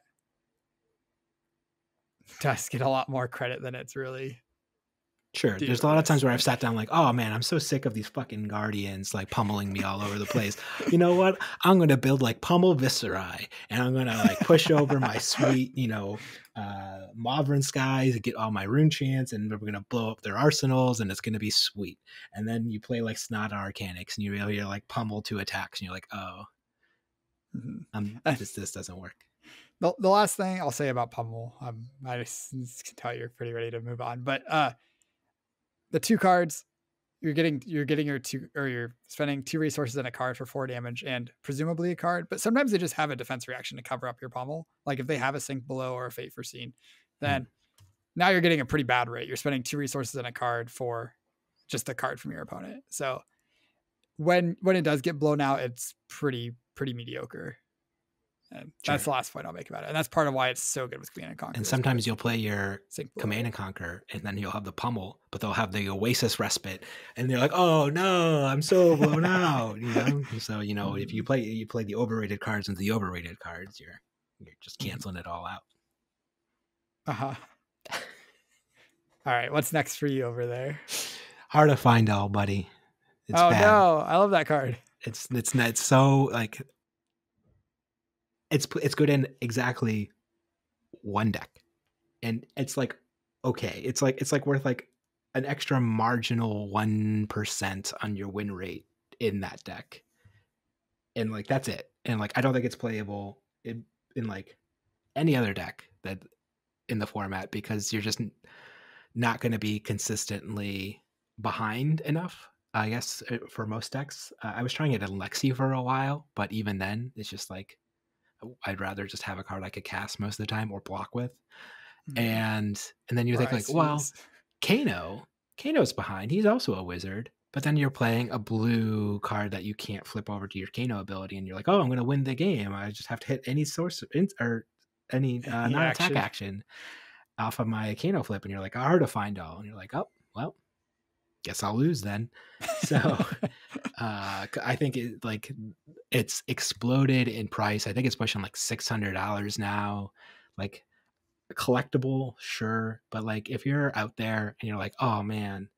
Speaker 2: does get a lot more credit than it's really
Speaker 1: Sure.
Speaker 2: due,
Speaker 1: There's a lot of times where I've sat down like, oh man, I'm so sick of these fucking guardians like pummeling me all over the place. You know what? I'm going to build like pummel Viscerai, and I'm going to like push over my sweet, Mauvrin Skies and get all my rune chants, and we're going to blow up their arsenals, and it's going to be sweet. And then you play like Snot Arcanics, and you're like pummel 2 attacks, and you're like, oh, this doesn't work.
Speaker 2: The last thing I'll say about pummel, I just can tell you're pretty ready to move on, but the 2 cards you're getting your 2, or you're spending 2 resources and a card for 4 damage and presumably a card, but sometimes they just have a defense reaction to cover up your pummel. Like if they have a Sink Below or a Fate Foreseen, then now you're getting a pretty bad rate. You're spending 2 resources and a card for just a card from your opponent. So when it does get blown out, it's pretty mediocre. And that's the last point I'll make about it. And that's part of why it's so good with Command and Conquer.
Speaker 1: And sometimes you'll play your Command and Conquer, and then you'll have the pummel, but they'll have the Oasis Respite, and they're like, "Oh no, I'm so blown out." So if you play the overrated cards and the overrated cards, you're just canceling it all out.
Speaker 2: All right, what's next for you over there?
Speaker 1: Heart of Findall, buddy.
Speaker 2: It's bad. No, I love that card.
Speaker 1: It's so like. It's good in exactly 1 deck, and it's like okay, it's like worth like an extra marginal 1% on your win rate in that deck, and like that's it. And like I don't think it's playable in like any other deck that in the format because you're just not going to be consistently behind enough. I guess for most decks, I was trying it in Lexi for a while, but even then, it's just like I'd rather just have a card I could cast most of the time or block with.
Speaker 2: Mhm.
Speaker 1: And then you
Speaker 2: Or
Speaker 1: think like,
Speaker 2: ice
Speaker 1: well,
Speaker 2: fuse.
Speaker 1: Kano's behind. He's also a wizard. But then you're playing a blue card that you can't flip over to your Kano ability, and you're like, oh, I'm going to win the game. I just have to hit any source or any
Speaker 2: Any
Speaker 1: non-attack
Speaker 2: action.
Speaker 1: action off of my Kano flip, and you're like, hard to find all, and you're like, oh, well, guess I'll lose then. So I think it's exploded in price. I think it's pushing like $600 now. Like collectible, sure, but like if you're out there and you're like, oh man,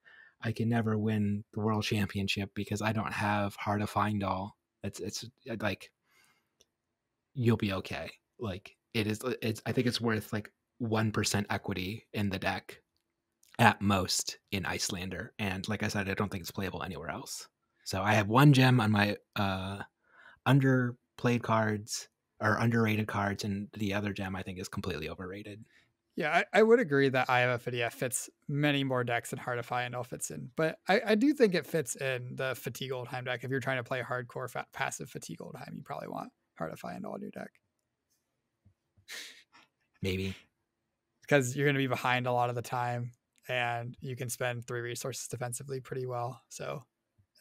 Speaker 1: I can never win the world championship because I don't have Heart of Find All. It's like you'll be okay. Like it's I think it's worth like 1% equity in the deck at most in Icelander. And like I said, I don't think it's playable anywhere else. So I have one gem on my underplayed cards or underrated cards, and the other gem I think is completely overrated.
Speaker 2: Yeah, I would agree that I have a Fidia fits many more decks than Heart of Fiend fits in, but I do think it fits in the Fatigue Oldheim deck. If you're trying to play hardcore passive Fatigue Oldheim, you probably want Heart of Fiend in your deck
Speaker 1: Maybe
Speaker 2: because you're going to be behind a lot of the time, and you can spend 3 resources defensively pretty well. So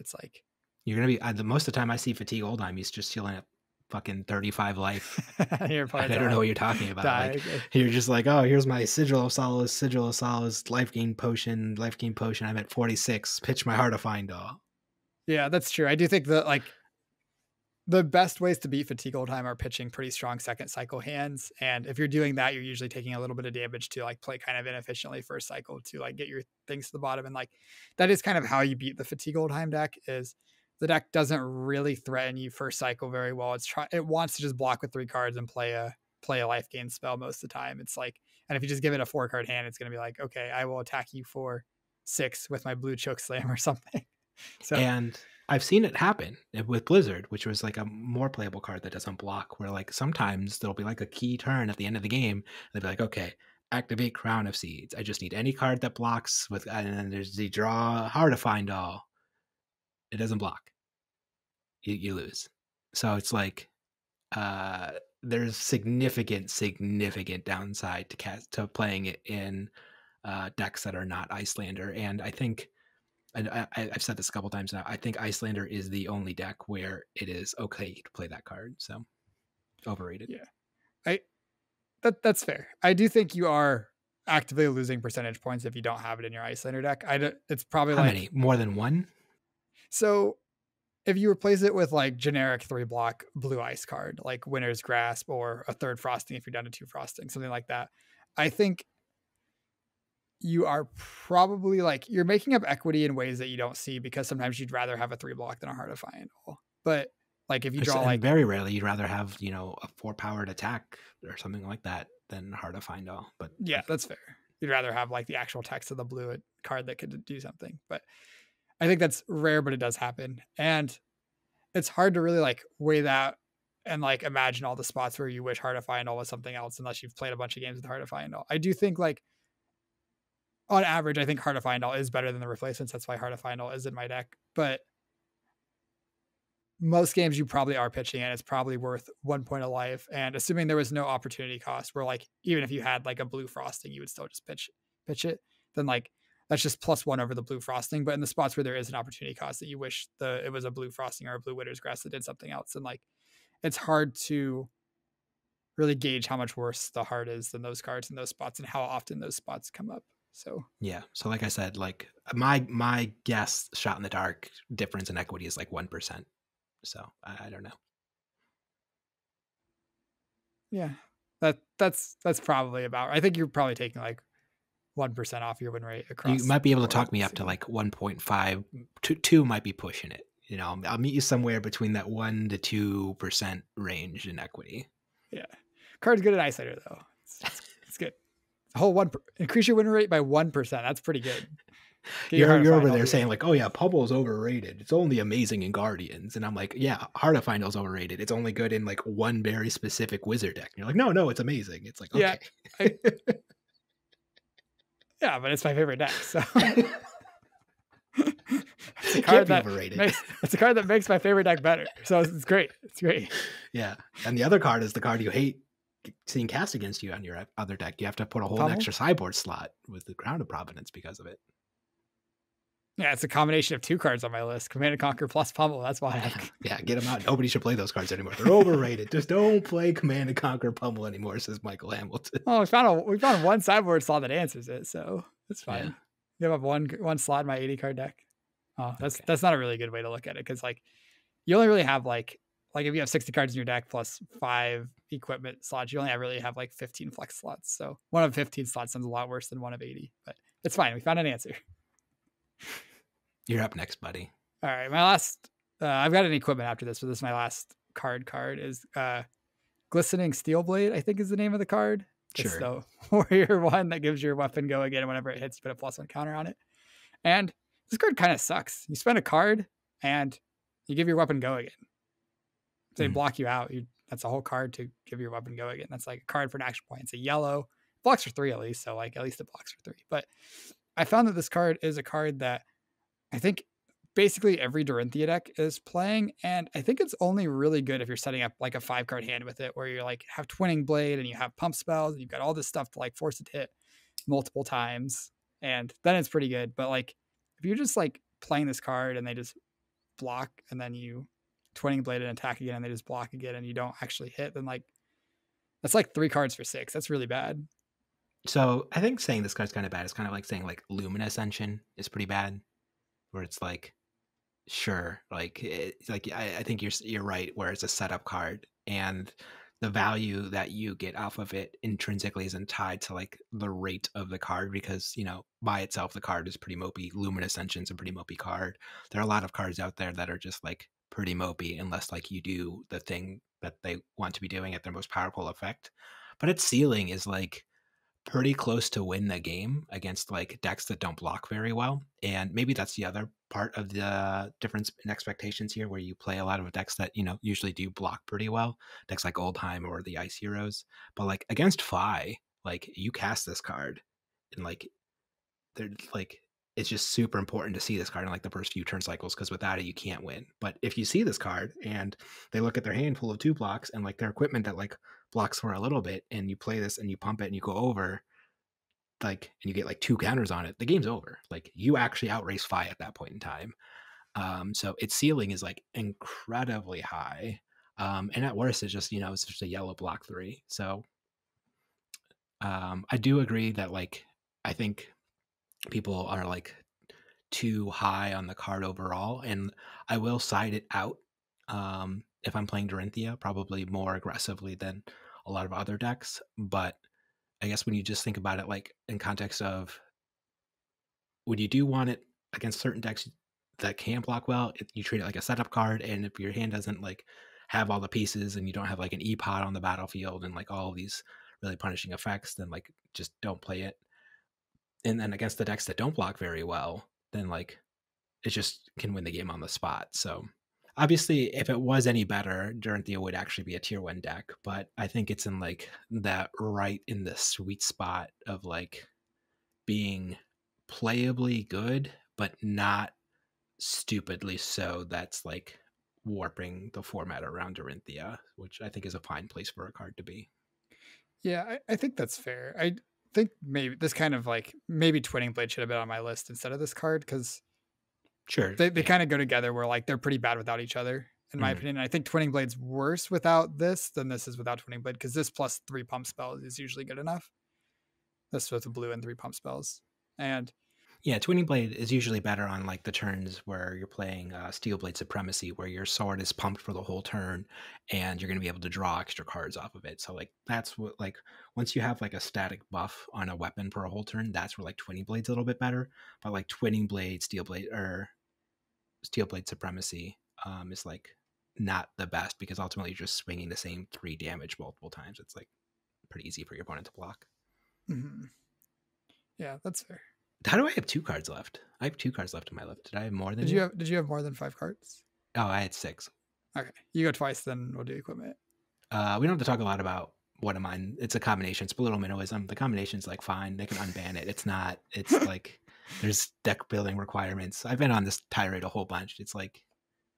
Speaker 2: it's like
Speaker 1: you're gonna be the most of the time I see Fatigue Oldheim, he's just healing at fucking 35 life.
Speaker 2: your
Speaker 1: And
Speaker 2: opponents
Speaker 1: I
Speaker 2: are
Speaker 1: don't know
Speaker 2: like
Speaker 1: what you're talking about. Like
Speaker 2: dying.
Speaker 1: you're just like, oh, here's my Sigil of Solace, life gain potion. I'm at 46. Pitch my Heart of Find All.
Speaker 2: Yeah, that's true. I do think that like the best ways to beat Fatigue Oldheim are pitching pretty strong second cycle hands. And if you're doing that, you're usually taking a little bit of damage to like play kind of inefficiently first cycle to like get your things to the bottom. And like that is kind of how you beat the Fatigue Oldheim deck is the deck doesn't really threaten you first cycle very well. It wants to just block with 3 cards and play a life gain spell most of the time. It's like, and if you just give it a 4-card hand, it's going to be like, okay, I will attack you for 6 with my blue choke slam or something. So
Speaker 1: And I've seen it happen with Blizzard, which was like a more playable card that doesn't block, where like sometimes there'll be like a key turn at the end of the game. They'll be like, okay, activate Crown of Seeds. I just need any card that blocks with, and then there's the draw Heart to Find All. It doesn't block. You lose. So it's like there's significant downside to playing it in decks that are not Icelander. And I think I've said this a couple times now. I think Icelander is the only deck where it is okay to play that card. So overrated.
Speaker 2: yeah, I that's fair. I do think you are actively losing percentage points if you don't have it in your Icelander deck. It's probably
Speaker 1: How many?
Speaker 2: like
Speaker 1: More than one?
Speaker 2: so if you replace it with like generic 3-block blue ice card, like Winter's Grasp or a 3rd frosting if you're down to 2 frosting, something like that. I think you are probably like you're making up equity in ways that you don't see because sometimes you'd rather have a 3-block than a Heart of Fiend. But like if you draw
Speaker 1: And
Speaker 2: like
Speaker 1: very rarely you'd rather have a 4-powered attack or something like that than Heart to Find All. But
Speaker 2: yeah, that's fair. You'd rather have like the actual text of the blue card that could do something. But I think that's rare, but it does happen. And it's hard to really like weigh that and like imagine all the spots where you wish Heart of Find All was something else unless you've played a bunch of games with Heart of Find All. I do think like on average, I think Heart of Find All is better than the replacements. That's why Heart of Find All is in my deck. But most games you probably are pitching and it's probably worth 1 point of life. And assuming there was no opportunity cost where like even if you had like a blue frosting, you would still just pitch it, then like that's just +1 over the blue frosting. But in the spots where there is an opportunity cost that you wish it was a blue frosting or a blue Winter's Grass that did something else, and like it's hard to really gauge how much worse the heart is than those cards in those spots and how often those spots come up. So
Speaker 1: yeah. So like I said, like my guess shot in the dark difference in equity is like 1%. So I don't know.
Speaker 2: yeah, that's probably about. I think you're probably taking like 1% off your win rate
Speaker 1: You
Speaker 2: across
Speaker 1: might be
Speaker 2: the
Speaker 1: able to
Speaker 2: board.
Speaker 1: talk me up to like 1.5. 2 might be pushing it. I'll meet you somewhere between that 1 to 2% range in equity.
Speaker 2: Yeah, card's good at Icelander though. It's good. A whole increase your win rate by 1%. That's pretty good. Get your
Speaker 1: You're
Speaker 2: heart of
Speaker 1: you're over
Speaker 2: final
Speaker 1: there
Speaker 2: together.
Speaker 1: saying like, "Oh yeah, Pummel's overrated. It's only amazing in Guardians." And I'm like, "Yeah, Heart of Final's overrated. It's only good in like one very specific wizard deck." And you're like, "No, no, it's amazing." It's like,
Speaker 2: Yeah,
Speaker 1: "Okay."
Speaker 2: I yeah, but it's my favorite deck, so it's a
Speaker 1: It can't
Speaker 2: card
Speaker 1: be
Speaker 2: that
Speaker 1: overrated.
Speaker 2: makes it's a card that makes my favorite deck better. So it's great. It's great.
Speaker 1: Yeah. And the other card is the card you hate seeing cast against you on your other deck. You have to put a whole
Speaker 2: Pummel?
Speaker 1: extra sideboard slot with the Crown of Providence because of it.
Speaker 2: Yeah, it's a combination of 2 cards on my list, Command and Conquer plus Pummel. That's why I
Speaker 1: Yeah,
Speaker 2: have
Speaker 1: yeah, get them out. Nobody should play those cards anymore. They're overrated. Just don't play Command and Conquer Pummel anymore, says Michael Hamilton.
Speaker 2: well, we found one sideboard slot that answers it, so it's
Speaker 1: Yeah.
Speaker 2: fine. You have one slot in my 80 card deck. Oh,
Speaker 1: Okay.
Speaker 2: that's not a really good way to look at it because like you only really have like if you have 60 cards in your deck plus 5 equipment slots, you only really have like 15 flex slots. So one of 15 slots sounds a lot worse than one of 80, but it's fine. We found an answer.
Speaker 1: You're up next, buddy.
Speaker 2: All right, my last. I've got an equipment after this, but this is my last card. Is Glistening Steel Blade. I think is the name of the card. It's
Speaker 1: Sure.
Speaker 2: the warrior one that gives your weapon go again whenever it hits. You put a +1 counter on it, and this card kind of sucks. You spend a card and you give your weapon go again. They
Speaker 1: Mhm.
Speaker 2: block you out. That's a whole card to give your weapon go again. That's like a card for an action point. It's a yellow, blocks for 3 at least. So like at least it blocks for 3. But I found that this card is a card that I think basically every Dorinthia deck is playing, and I think it's only really good if you're setting up like a 5 card hand with it, where you like have Twinning Blade and you have pump spells and you've got all this stuff to like force it to hit multiple times, and then it's pretty good. But like if you're just like playing this card and they just block, and then you Twinning Blade and attack again, and they just block again, and you don't actually hit, then like that's like 3 cards for 6. That's really bad.
Speaker 1: So I think saying this card's kind of bad is kind of like saying like Lumina Ascension is pretty bad, where it's like, sure, like like I think you're right, where it's a setup card and the value that you get off of it intrinsically isn't tied to like the rate of the card because by itself the card is pretty mopey. Lumen Ascension's a pretty mopey card. There are a lot of cards out there that are just like pretty mopey unless like you do the thing that they want to be doing at their most powerful effect. But its ceiling is like pretty close to win the game against like decks that don't block very well. And maybe that's the other part of the difference in expectations here, where you play a lot of decks that, usually do block pretty well, decks like Oldheim or the Ice Heroes. But like against Fi, like you cast this card and like they're like it's just super important to see this card in like the first few turn cycles because without it you can't win. But if you see this card and they look at their hand full of 2 blocks and like their equipment that like blocks for a little bit and you play this and you pump it and you go over, like, and you get like 2 counters on it, the game's over. Like you actually outrace Fi at that point in time. So its ceiling is like incredibly high. And at worst it's just, it's just a yellow block 3. So I do agree that like I think people are like too high on the card overall, and I will side it out if I'm playing Dorinthia, probably more aggressively than a lot of other decks. But I guess when you just think about it, like in context of when you do want it against certain decks that can block well, you treat it like a setup card, and if your hand doesn't like have all the pieces and you don't have like an E-Pod on the battlefield and like all of these really punishing effects, then like just don't play it. And then against the decks that don't block very well, then like it just can win the game on the spot. So obviously, if it was any better, Dorinthia would actually be a tier 1 deck. But I think it's in like that right in the sweet spot of like being playably good, but not stupidly so. That's like warping the format around Dorinthia, which I think is a fine place for a card to be.
Speaker 2: Yeah, I think that's fair. I think maybe this kind of like maybe Twinning Blade should have been on my list instead of this card because
Speaker 1: Sure.
Speaker 2: they
Speaker 1: Yeah.
Speaker 2: kind of go together where like they're pretty bad without each other, in my
Speaker 1: Mhm.
Speaker 2: opinion. And I think Twinning Blade's worse without this than this is without Twinning Blade because this plus 3 pump spells is usually good enough. This with a blue and 3 pump spells. And
Speaker 1: Yeah, Twinning Blade is usually better on like the turns where you're playing Steel Blade Supremacy, where your sword is pumped for the whole turn, and you're going to be able to draw extra cards off of it. So like that's what like once you have like a static buff on a weapon for a whole turn, that's where like Twinning Blade's a little bit better. But like Twinning Blade, Steel Blade, or Steel Blade Supremacy is like not the best because ultimately you're just swinging the same 3 damage multiple times. It's like pretty easy for your opponent to block.
Speaker 2: mhm. Yeah, that's fair.
Speaker 1: How do I have 2 cards left? I have 2 cards left in my list. Did I have more than you?
Speaker 2: Did you have more than 5 cards?
Speaker 1: Oh, I had 6.
Speaker 2: Okay, you go twice, then we'll do equipment.
Speaker 1: We don't have to talk a lot about one of mine. It's a combination. It's Belittle Minnowism. The combination's like fine. They can unban it. It's not. It's like there's deck building requirements. I've been on this tirade a whole bunch. It's like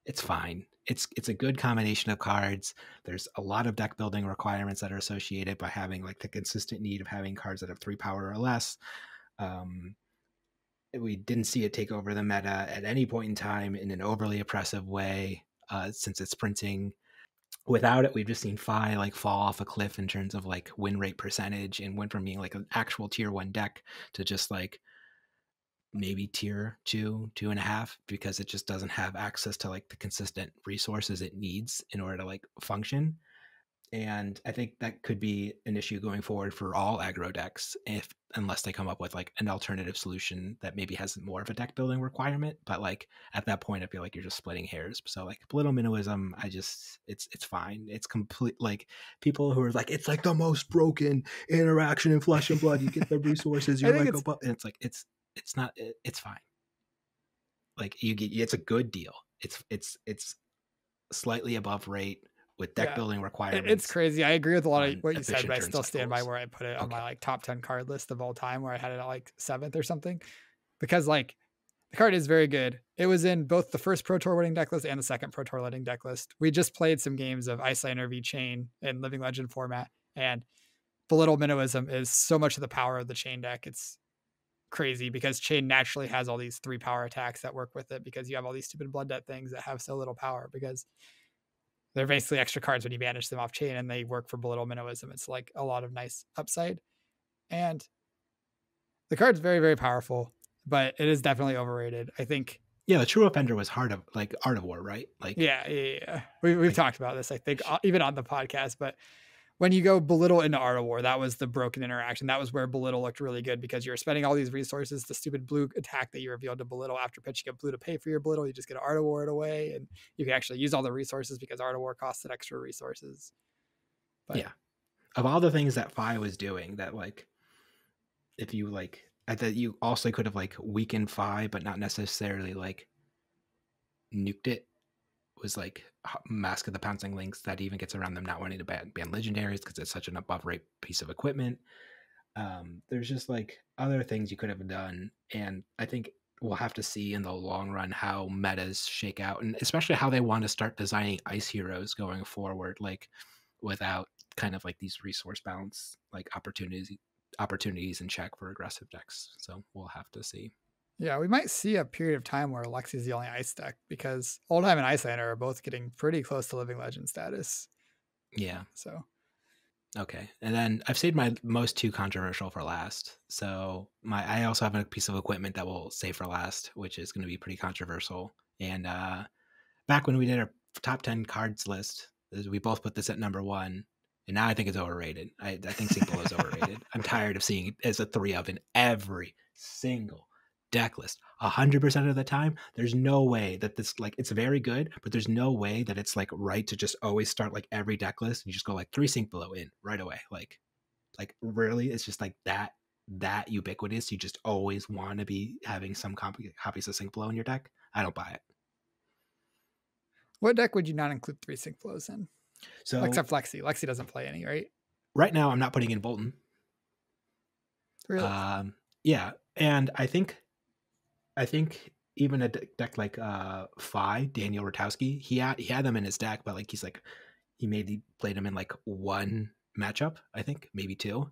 Speaker 1: it's fine. It's a good combination of cards. There's a lot of deck building requirements that are associated by having like the consistent need of having cards that have 3 power or less. We didn't see it take over the meta at any point in time in an overly oppressive way since its printing. Without it, we've just seen Fi like fall off a cliff in terms of like win rate percentage, and went from being like an actual tier 1 deck to just like maybe tier 2, 2.5, because it just doesn't have access to like the consistent resources it needs in order to like function. And I think that could be an issue going forward for all aggro decks, unless they come up with like an alternative solution that maybe has more of a deck building requirement. But like at that point, I feel like you're just splitting hairs. So like Belittle Minnowism, it's fine. It's complete. Like people who are like, it's like the most broken interaction in Flesh and Blood. You get the resources,
Speaker 2: I
Speaker 1: you're
Speaker 2: think
Speaker 1: like,
Speaker 2: it's
Speaker 1: oh, and it's like it's not. It's fine. Like you get, it's a good deal. It's slightly above rate with deck
Speaker 2: yeah,
Speaker 1: building
Speaker 2: it's
Speaker 1: requirements
Speaker 2: crazy. I agree with a lot of
Speaker 1: on
Speaker 2: what you said,
Speaker 1: efficient
Speaker 2: but I
Speaker 1: turn
Speaker 2: still stand by
Speaker 1: cycles.
Speaker 2: where I put it on
Speaker 1: Okay.
Speaker 2: my like top 10 card list of all time, where I had it at like 7th or something, because like the card is very good. It was in both the first Pro Tour winning deck list and the second Pro Tour winning deck list. We just played some games of Icelander v Chain in Living Legend format, and Belittle Minnowism is so much of the power of the Chain deck. It's crazy because Chain naturally has all these 3 power attacks that work with it, because you have all these stupid blood debt things that have so little power, because they're basically extra cards when you banish them off Chain, and they work for Belittle Minnowism. It's like a lot of nice upside. And the card's very, very powerful, but it is definitely overrated. I think.
Speaker 1: Yeah, the true offender was Art of War, right?
Speaker 2: Yeah. We've
Speaker 1: like
Speaker 2: talked about this, I think, even on the podcast. But when you go Belittle into Art of War, that was the broken interaction. That was where Belittle looked really good, because you're spending all these resources. The stupid blue attack that you revealed to Belittle after pitching a blue to pay for your Belittle, you just get Art of War it away, and you can actually use all the resources because Art of War costed extra resources. But
Speaker 1: yeah, of all the things that Fi was doing, that like if you like that you also could have like weakened Fi, but not necessarily like nuked it, was like Mask of the Pouncing Lynx that even gets around them not wanting to ban legendaries because it's such an above rate piece of equipment. There's just like other things you could have done, and I think we'll have to see in the long run how metas shake out, and especially how they want to start designing ice heroes going forward, like without kind of like these resource balance like opportunities in check for aggressive decks. So we'll have to see.
Speaker 2: yeah, we might see a period of time where Lexi's the only ice deck, because Oldhim and Icelander are both getting pretty close to Living Legend status.
Speaker 1: Yeah.
Speaker 2: So
Speaker 1: Okay. And then I've saved my most 2 controversial for last. So I also have a piece of equipment that we'll save for last, which is going to be pretty controversial. And back when we did our top 10 cards list, we both put this at number 1. And now I think it's overrated. I think Sync Below is overrated. I'm tired of seeing it as a 3 of in every single deck list 100% of the time. There's no way that this, like, it's very good, but there's no way that it's like right to just always start like every deck list and you just go like 3 Sync Below in right away. Like really, it's just like that ubiquitous. You just always want to be having some copies of Sync Below in your deck. I don't buy it.
Speaker 2: what deck would you not include 3 Sync Flows in?
Speaker 1: So
Speaker 2: Except Lexi. Lexi doesn't play any, right?
Speaker 1: right now I'm not putting in Bolton.
Speaker 2: Really?
Speaker 1: Yeah, and I think even a deck like Fi, Daniel Rotowski, he had them in his deck, but like he played them in like 1 matchup, I think, maybe 2.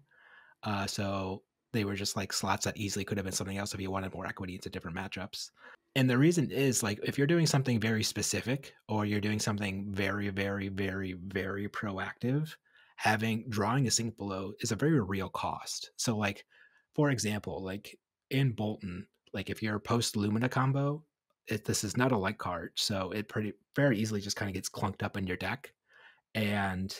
Speaker 1: So they were just like slots that easily could have been something else if you wanted more equity into different matchups. And the reason is like if you're doing something very specific or you're doing something very, very, very, very proactive, drawing a Sync Below is a very real cost. So like, for example, like in Bolton, like if you're post Lumina combo, this is not a light card, so it very easily just kind of gets clunked up in your deck. And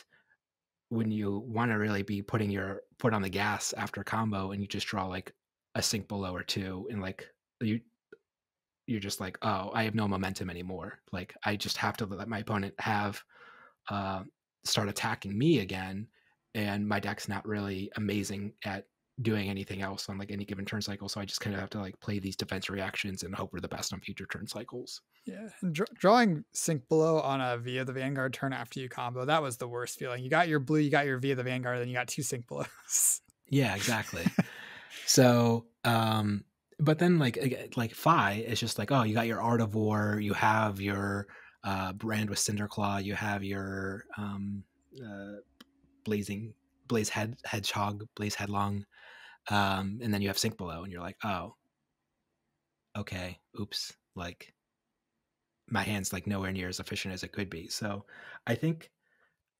Speaker 1: when you want to really be putting your foot on the gas after combo and you just draw like a Sync Below or 2, and like you're just like, oh, I have no momentum anymore. Like I just have to let my opponent have start attacking me again, and my deck's not really amazing at doing anything else on like any given turn cycle. So I just kind of have to like play these defense reactions and hope for the best on future turn cycles.
Speaker 2: Yeah, and drawing Sink Below on a Via the Vanguard turn after you combo, that was the worst feeling. You got your blue, you got your Via the Vanguard, then you got 2 Sink Belows.
Speaker 1: Yeah, exactly. So, but then like Phi is just like, oh, you got your Art of War, you have your brand with Cinderclaw, you have your uh, blazing hedgehog, blaze headlong, and then you have Sink Below, and you're like, oh, okay, oops, like my hand's like nowhere near as efficient as it could be. So I think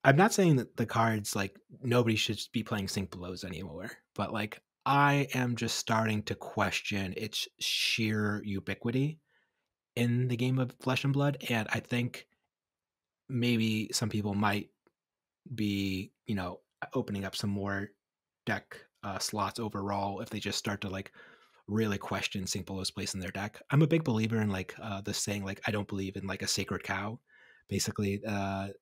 Speaker 1: I'm not saying that the cards like nobody should be playing Sink Belows anymore, but like I am just starting to question its sheer ubiquity in the game of Flesh and Blood, and I think maybe some people might be, opening up some more deck slots overall if they just start to like really question Sink Below's place in their deck. I'm a big believer in like the saying like I don't believe in like a sacred cow. Basically, that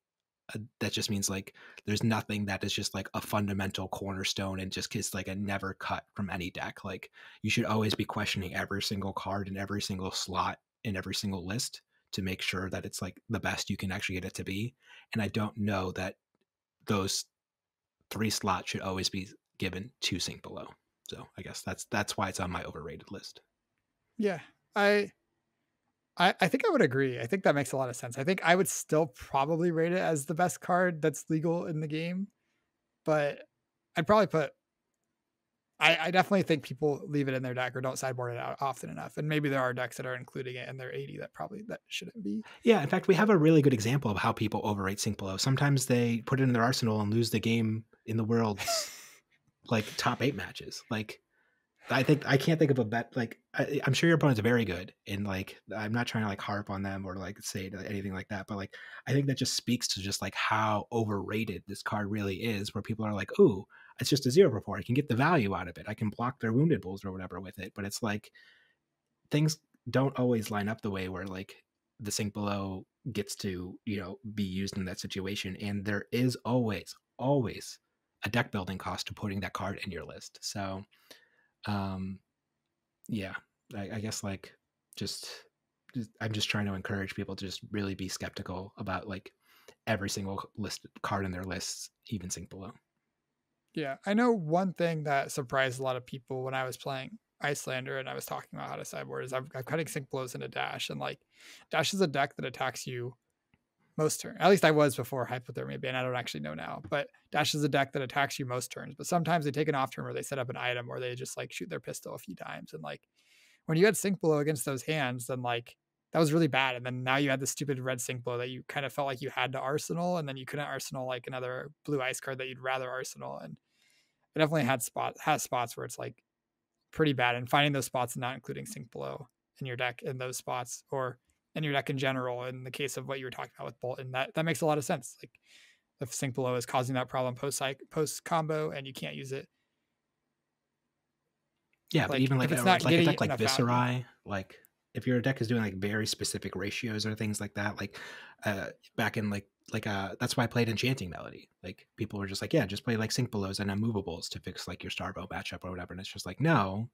Speaker 1: just means like there's nothing that is just like a fundamental cornerstone and just is like a never cut from any deck. Like you should always be questioning every single card in every single slot in every single list to make sure that it's like the best you can actually get it to be. And I don't know that those 3 slots should always be given to Sink Below. So I guess that's why it's on my overrated list.
Speaker 2: Yeah, I think I would agree. I think that makes a lot of sense. I think I would still probably rate it as the best card that's legal in the game, but I'd probably put. I definitely think people leave it in their deck or don't sideboard it out often enough, and maybe there are decks that are including it in their 80 that shouldn't be.
Speaker 1: Yeah, in fact, we have a really good example of how people overrate Sink Below. Sometimes they put it in their arsenal and lose the game in the world's like top 8 matches. Like I can't think of a bet. Like I'm sure your opponent's very good, and like I'm not trying to like harp on them or like say anything like that. But like I think that just speaks to just like how overrated this card really is. Where people are like, "Ooh, it's just a 0/4. I can get the value out of it. I can block their wounded bulls or whatever with it." But it's like things don't always line up the way where like the Sink Below gets to be used in that situation, and there is always a deck building cost to putting that card in your list. So um yeah, I guess like just I'm just trying to encourage people to just really be skeptical about like every single list card in their lists, even Sink Below.
Speaker 2: Yeah, I know one thing that surprised a lot of people when I was playing Icelander and I was talking about how to sideboard is I'm cutting Sync Blows into Dash, and like Dash is a deck that attacks you most turns. At least I was before Hypothermia Ban. I don't actually know now, but Dash is a deck that attacks you most turns. But sometimes they take an off turn where they set up an item or they just like shoot their pistol a few times. And like when you had Sync Blow against those hands, then like that was really bad. And then now you had the stupid red Sync Blow that you kind of felt like you had to Arsenal, and then you couldn't Arsenal like another blue ice card that you'd rather Arsenal. And it definitely has spots where it's like pretty bad. And finding those spots and not including Sync Below in your deck in those spots or in your deck in general, in the case of what you were talking about with Bolton, that makes a lot of sense. Like if Sync Below is causing that problem post combo and you can't use it,
Speaker 1: Yeah, but
Speaker 2: like
Speaker 1: even
Speaker 2: if
Speaker 1: like
Speaker 2: it's not
Speaker 1: a
Speaker 2: getting
Speaker 1: deck like
Speaker 2: enough value.
Speaker 1: Viscerai, like if your deck is doing like very specific ratios or things like that, like back in that's why I played Enchanting Melody. Like people were just like, yeah, just play like Sync Belows and Unmovables to fix like your Starvo matchup or whatever. And it's just like, no,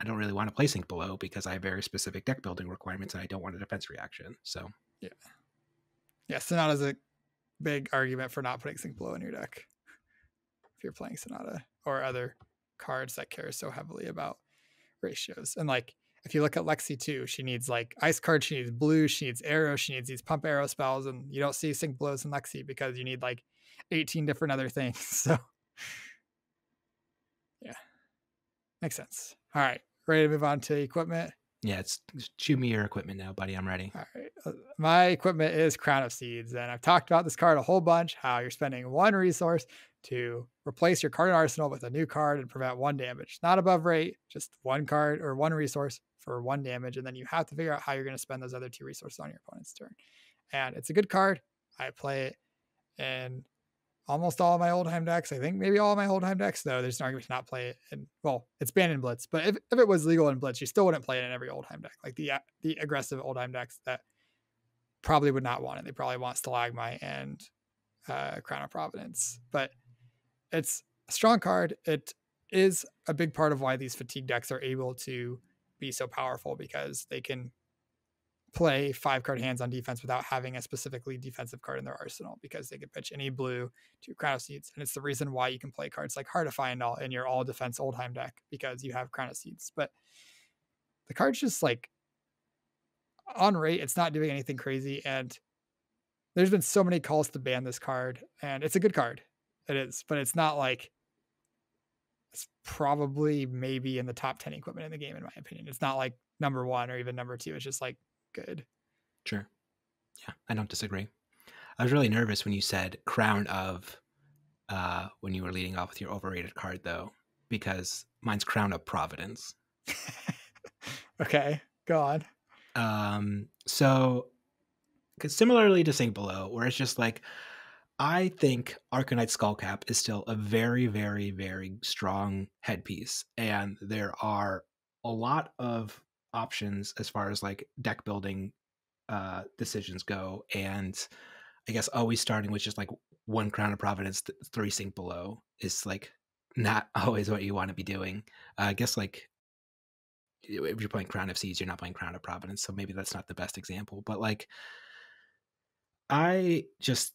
Speaker 1: I don't really want to play Sync Below because I have very specific deck building requirements and I don't want a defense reaction. So
Speaker 2: Yeah. Yeah. Sonata's a big argument for not putting Sync Below in your deck if you're playing Sonata or other cards that care so heavily about ratios. And like if you look at Lexi too, she needs like ice cards, she needs blue, she needs arrow, she needs these pump arrow spells, and you don't see Sync Blows in Lexi because you need like 18 different other things. So yeah, makes sense. All right, ready to move on to equipment.
Speaker 1: yeah, shoot me your equipment now, buddy. I'm ready.
Speaker 2: All right, my equipment is Crown of Seeds, and I've talked about this card a whole bunch. How you're spending 1 resource to replace your card arsenal with a new card and prevent 1 damage. Not above rate, just 1 card or 1 resource for 1 damage, and then you have to figure out how you're going to spend those other 2 resources on your opponent's turn. And it's a good card. I play it in almost all of my Oldheim decks. I think maybe all of my Oldheim decks, though. There's an argument to not play it. And well, it's banned in Blitz, but if it was legal in Blitz, you still wouldn't play it in every Oldheim deck. Like the aggressive Oldheim decks that probably would not want it. They probably want Stalagmite and Crown of Providence. But it's a strong card. It is a big part of why these fatigue decks are able to be so powerful because they can play 5 card hands on defense without having a specifically defensive card in their arsenal because they can pitch any blue to Crown of Seeds. And it's the reason why you can play cards like Heart of All in your all defense Oldheim deck because you have Crown of Seeds. But the card's just like on rate, it's not doing anything crazy. And there's been so many calls to ban this card, and it's a good card. It is, but it's not like it's probably maybe in the top 10 equipment in the game, in my opinion. It's not like number one or even number two. It's just like good.
Speaker 1: Sure. Yeah, I don't disagree. I was really nervous when you said Crown of when you were leading off with your overrated card, though, because mine's Crown of Providence.
Speaker 2: Okay, go on.
Speaker 1: So, because similarly to Sink Below, where it's just like, I think Arcanite Skullcap is still a very, very, very strong headpiece, and there are a lot of options as far as like deck building decisions go, and I guess always starting with just like one Crown of Providence, 3 Sink Below is like not always what you want to be doing. I guess like if you're playing Crown of Seas, you're not playing Crown of Providence, so maybe that's not the best example. But like, I just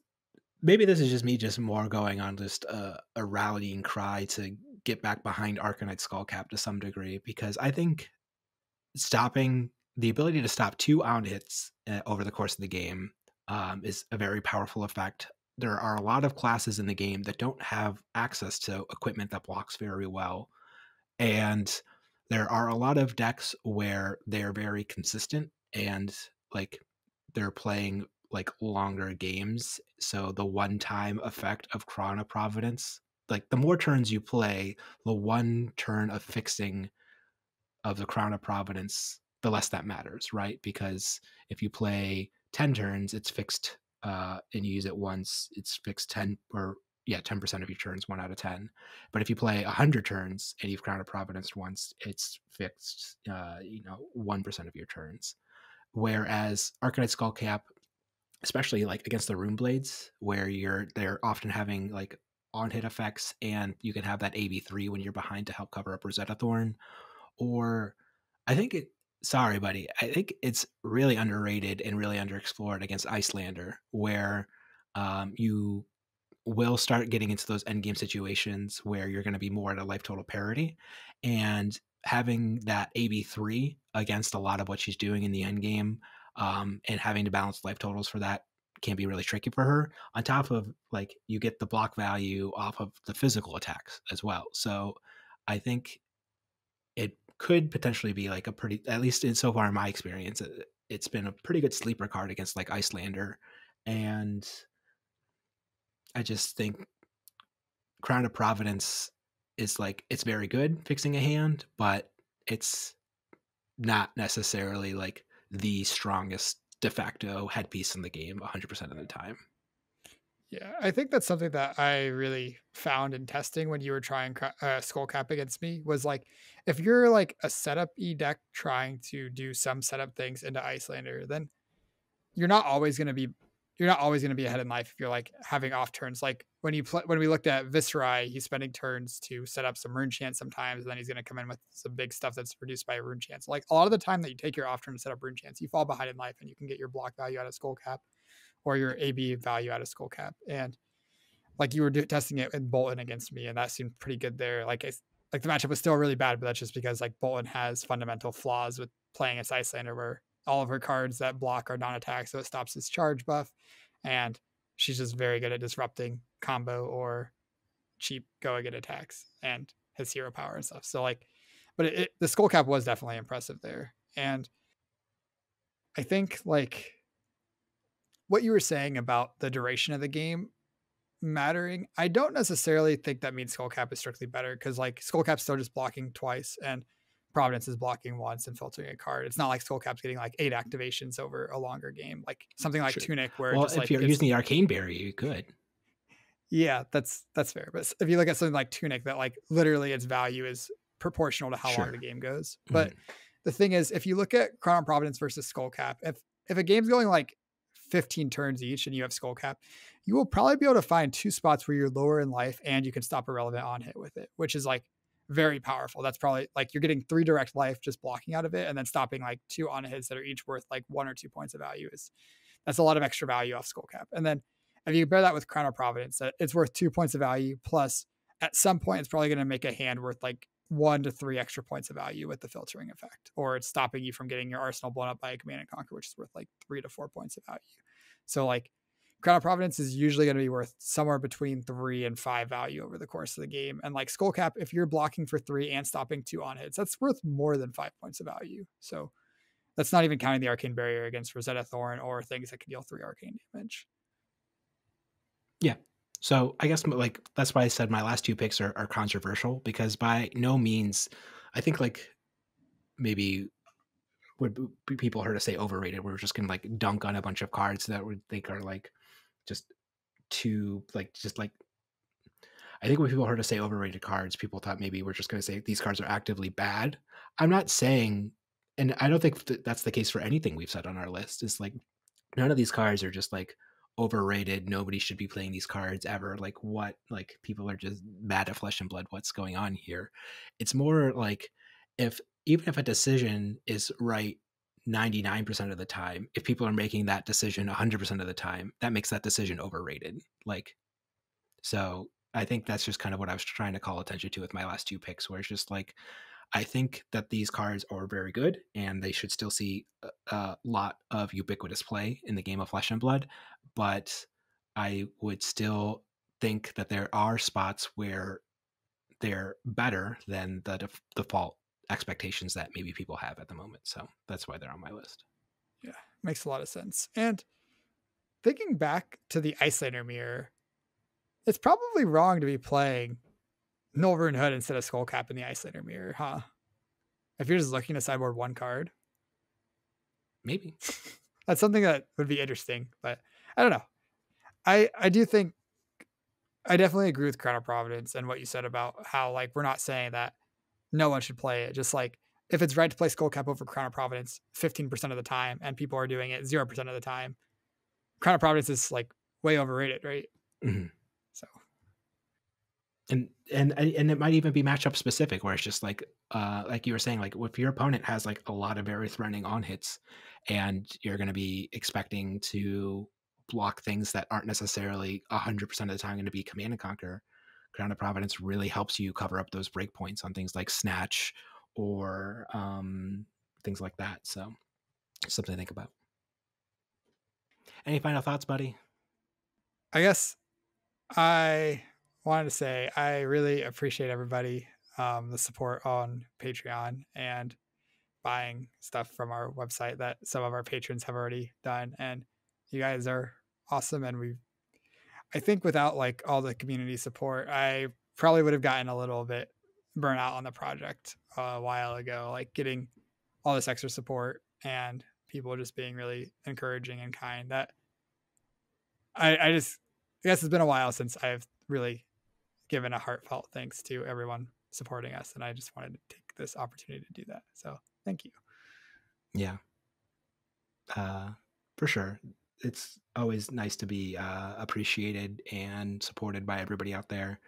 Speaker 1: maybe this is just me just more going on just a rallying cry to get back behind Arcanite Skullcap to some degree, because I think stopping the ability to stop 2 on hits over the course of the game is a very powerful effect. There are a lot of classes in the game that don't have access to equipment that blocks very well. And there are a lot of decks where they're very consistent and like they're playing like longer games. So the one-time effect of Crown of Providence, like the more turns you play, the one turn of fixing of the Crown of Providence, the less that matters, right? Because if you play 10 turns, it's fixed and you use it once, it's fixed 10 or 10% of your turns, 1 out of 10. But if you play 100 turns and you've Crown of Providence once, it's fixed 1% of your turns. Whereas Arcanite Skullcap, especially like against the Rune Blades, where they're often having like on hit effects, and you can have that AB3 when you're behind to help cover up Rosetta Thorn. Or I think sorry, buddy, I think it's really underrated and really underexplored against Icelander, where you will start getting into those endgame situations where you're going to be more at a life total parity, and having that AB3 against a lot of what she's doing in the endgame, and having to balance life totals for that can be really tricky for her. On top of like you get the block value off of the physical attacks as well. So I think it could potentially be like a pretty, at least in so far in my experience, it's been a pretty good sleeper card against like Icelander. And I just think Crown of Providence is like, it's very good fixing a hand, but it's not necessarily like the strongest de facto headpiece in the game 100% of the time.
Speaker 2: Yeah, I think that's something that I really found in testing when you were trying skull cap against me was like, if you're like a setup E deck trying to do some setup things into Icelander, then you're not always going to be you're not always going to be ahead in life if you're like having off turns. Like when we looked at Viscerai, he's spending turns to set up some rune chance sometimes, and then he's going to come in with some big stuff that's produced by a rune chance. Like a lot of the time that you take your off turn to set up rune chance, you fall behind in life, and you can get your block value out of skull cap or your AB value out of skull cap. And like you were testing it in Bolton against me, and that seemed pretty good there. Like the matchup was still really bad, but that's just because like Bolton has fundamental flaws with playing as Icelander, where all of her cards that block are non-attack, so it stops his charge buff, and she's just very good at disrupting combo or cheap go-again attacks and his hero power and stuff. So like, but the skull cap was definitely impressive there, and I think like what you were saying about the duration of the game mattering, I don't necessarily think that means Skullcap is strictly better because like Skullcap's still just blocking twice and Providence is blocking once and filtering a card. It's not like Skullcap's getting like 8 activations over a longer game, like something like
Speaker 1: Sure.
Speaker 2: Tunic, where
Speaker 1: Well,
Speaker 2: just
Speaker 1: if
Speaker 2: like
Speaker 1: you're using the Arcane Berry, you could.
Speaker 2: yeah, that's fair. But if you look at something like Tunic, that like literally its value is proportional to how long the game goes. But the thing is, if you look at Crown Providence versus Skullcap, if a game's going like 15 turns each and you have Skullcap, you will probably be able to find 2 spots where you're lower in life and you can stop a relevant on hit with it, which is like very powerful. That's probably like you're getting 3 direct life just blocking out of it, and then stopping like 2 on hits that are each worth like 1 or 2 points of value is that's a lot of extra value off Skullcap. And then if you compare that with Crown of Providence, it's worth 2 points of value plus at some point it's probably going to make a hand worth like 1 to 3 extra points of value with the filtering effect, or it's stopping you from getting your arsenal blown up by a Command and Conquer, which is worth like 3 to 4 points of value. So like Crown of Providence is usually going to be worth somewhere between 3 and 5 value over the course of the game. And like Skullcap, if you're blocking for 3 and stopping 2 on hits, that's worth more than 5 points of value. So that's not even counting the Arcane Barrier against Rosetta Thorn or things that can deal 3 arcane damage.
Speaker 1: Yeah. So I guess like that's why I said my last 2 picks are controversial, because by no means, I think like maybe would people heard us say overrated. We're just gonna like dunk on a bunch of cards that we think are like just too like just like. I think when people heard us say overrated cards, people thought maybe we're just going to say these cards are actively bad. I'm not saying, and I don't think that's the case for anything we've said on our list. It's like none of these cards are just like overrated. Nobody should be playing these cards ever. Like what? Like people are just mad at Flesh and Blood. What's going on here? It's more like even if a decision is right 99% of the time, if people are making that decision 100% of the time, that makes that decision overrated. Like, so I think that's just kind of what I was trying to call attention to with my last 2 picks, where it's just like, I think that these cards are very good and they should still see a lot of ubiquitous play in the game of Flesh and Blood. But I would still think that there are spots where they're better than the default expectations that maybe people have at the moment. So that's why they're on my list.
Speaker 2: Yeah, makes a lot of sense. And thinking back to the Icelander Mirror, it's probably wrong to be playing Nulrune Hood instead of Skullcap in the Icelander Mirror, huh? If you're just looking to sideboard 1 card.
Speaker 1: Maybe.
Speaker 2: That's something that would be interesting, but I don't know. I do think I definitely agree with Crown of Providence and what you said about how like we're not saying that no one should play it. Just like if it's right to play Skullcap over Crown of Providence 15% of the time and people are doing it 0% of the time, Crown of Providence is like way overrated, right?
Speaker 1: Mm-hmm.
Speaker 2: So
Speaker 1: and it might even be matchup specific, where it's just like you were saying, like if your opponent has like a lot of very threatening on hits and you're going to be expecting to block things that aren't necessarily 100% of the time going to be Command and Conquer, Crown of Providence really helps you cover up those breakpoints on things like Snatch or things like that. So something to think about. Any final thoughts, buddy?
Speaker 2: I guess I wanted to say I really appreciate everybody, the support on Patreon and buying stuff from our website that some of our patrons have already done. And you guys are awesome. And I think without like all the community support, I probably would have gotten a little bit burnt out on the project a while ago, like getting all this extra support and people just being really encouraging and kind. That I guess it's been a while since I've really given a heartfelt thanks to everyone supporting us. And I just wanted to take this opportunity to do that. So thank you.
Speaker 1: Yeah. For sure. It's always nice to be appreciated and supported by everybody out there.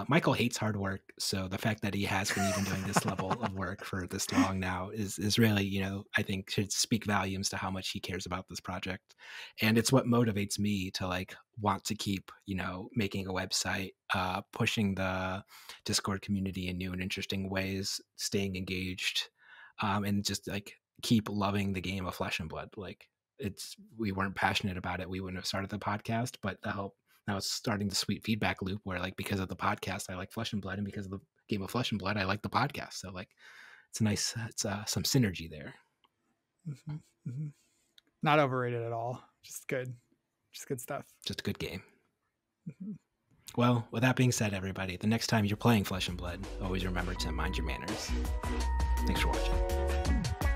Speaker 1: Michael hates hard work, so the fact that he has been even doing this level of work for this long now is really, I think should speak volumes to how much he cares about this project. And it's what motivates me to like want to keep, making a website, pushing the Discord community in new and interesting ways, staying engaged, and just like keep loving the game of Flesh and Blood. Like we weren't passionate about it, we wouldn't have started the podcast, but now it's starting the sweet feedback loop where like because of the podcast I like Flesh and Blood, and because of the game of Flesh and Blood I like the podcast. So like it's some synergy there.
Speaker 2: Mm-hmm, mm-hmm. Not overrated at all. Just good stuff.
Speaker 1: Just a good game.
Speaker 2: Mm-hmm.
Speaker 1: Well, with that being said, everybody, the next time you're playing Flesh and Blood, always remember to mind your manners. Thanks for watching.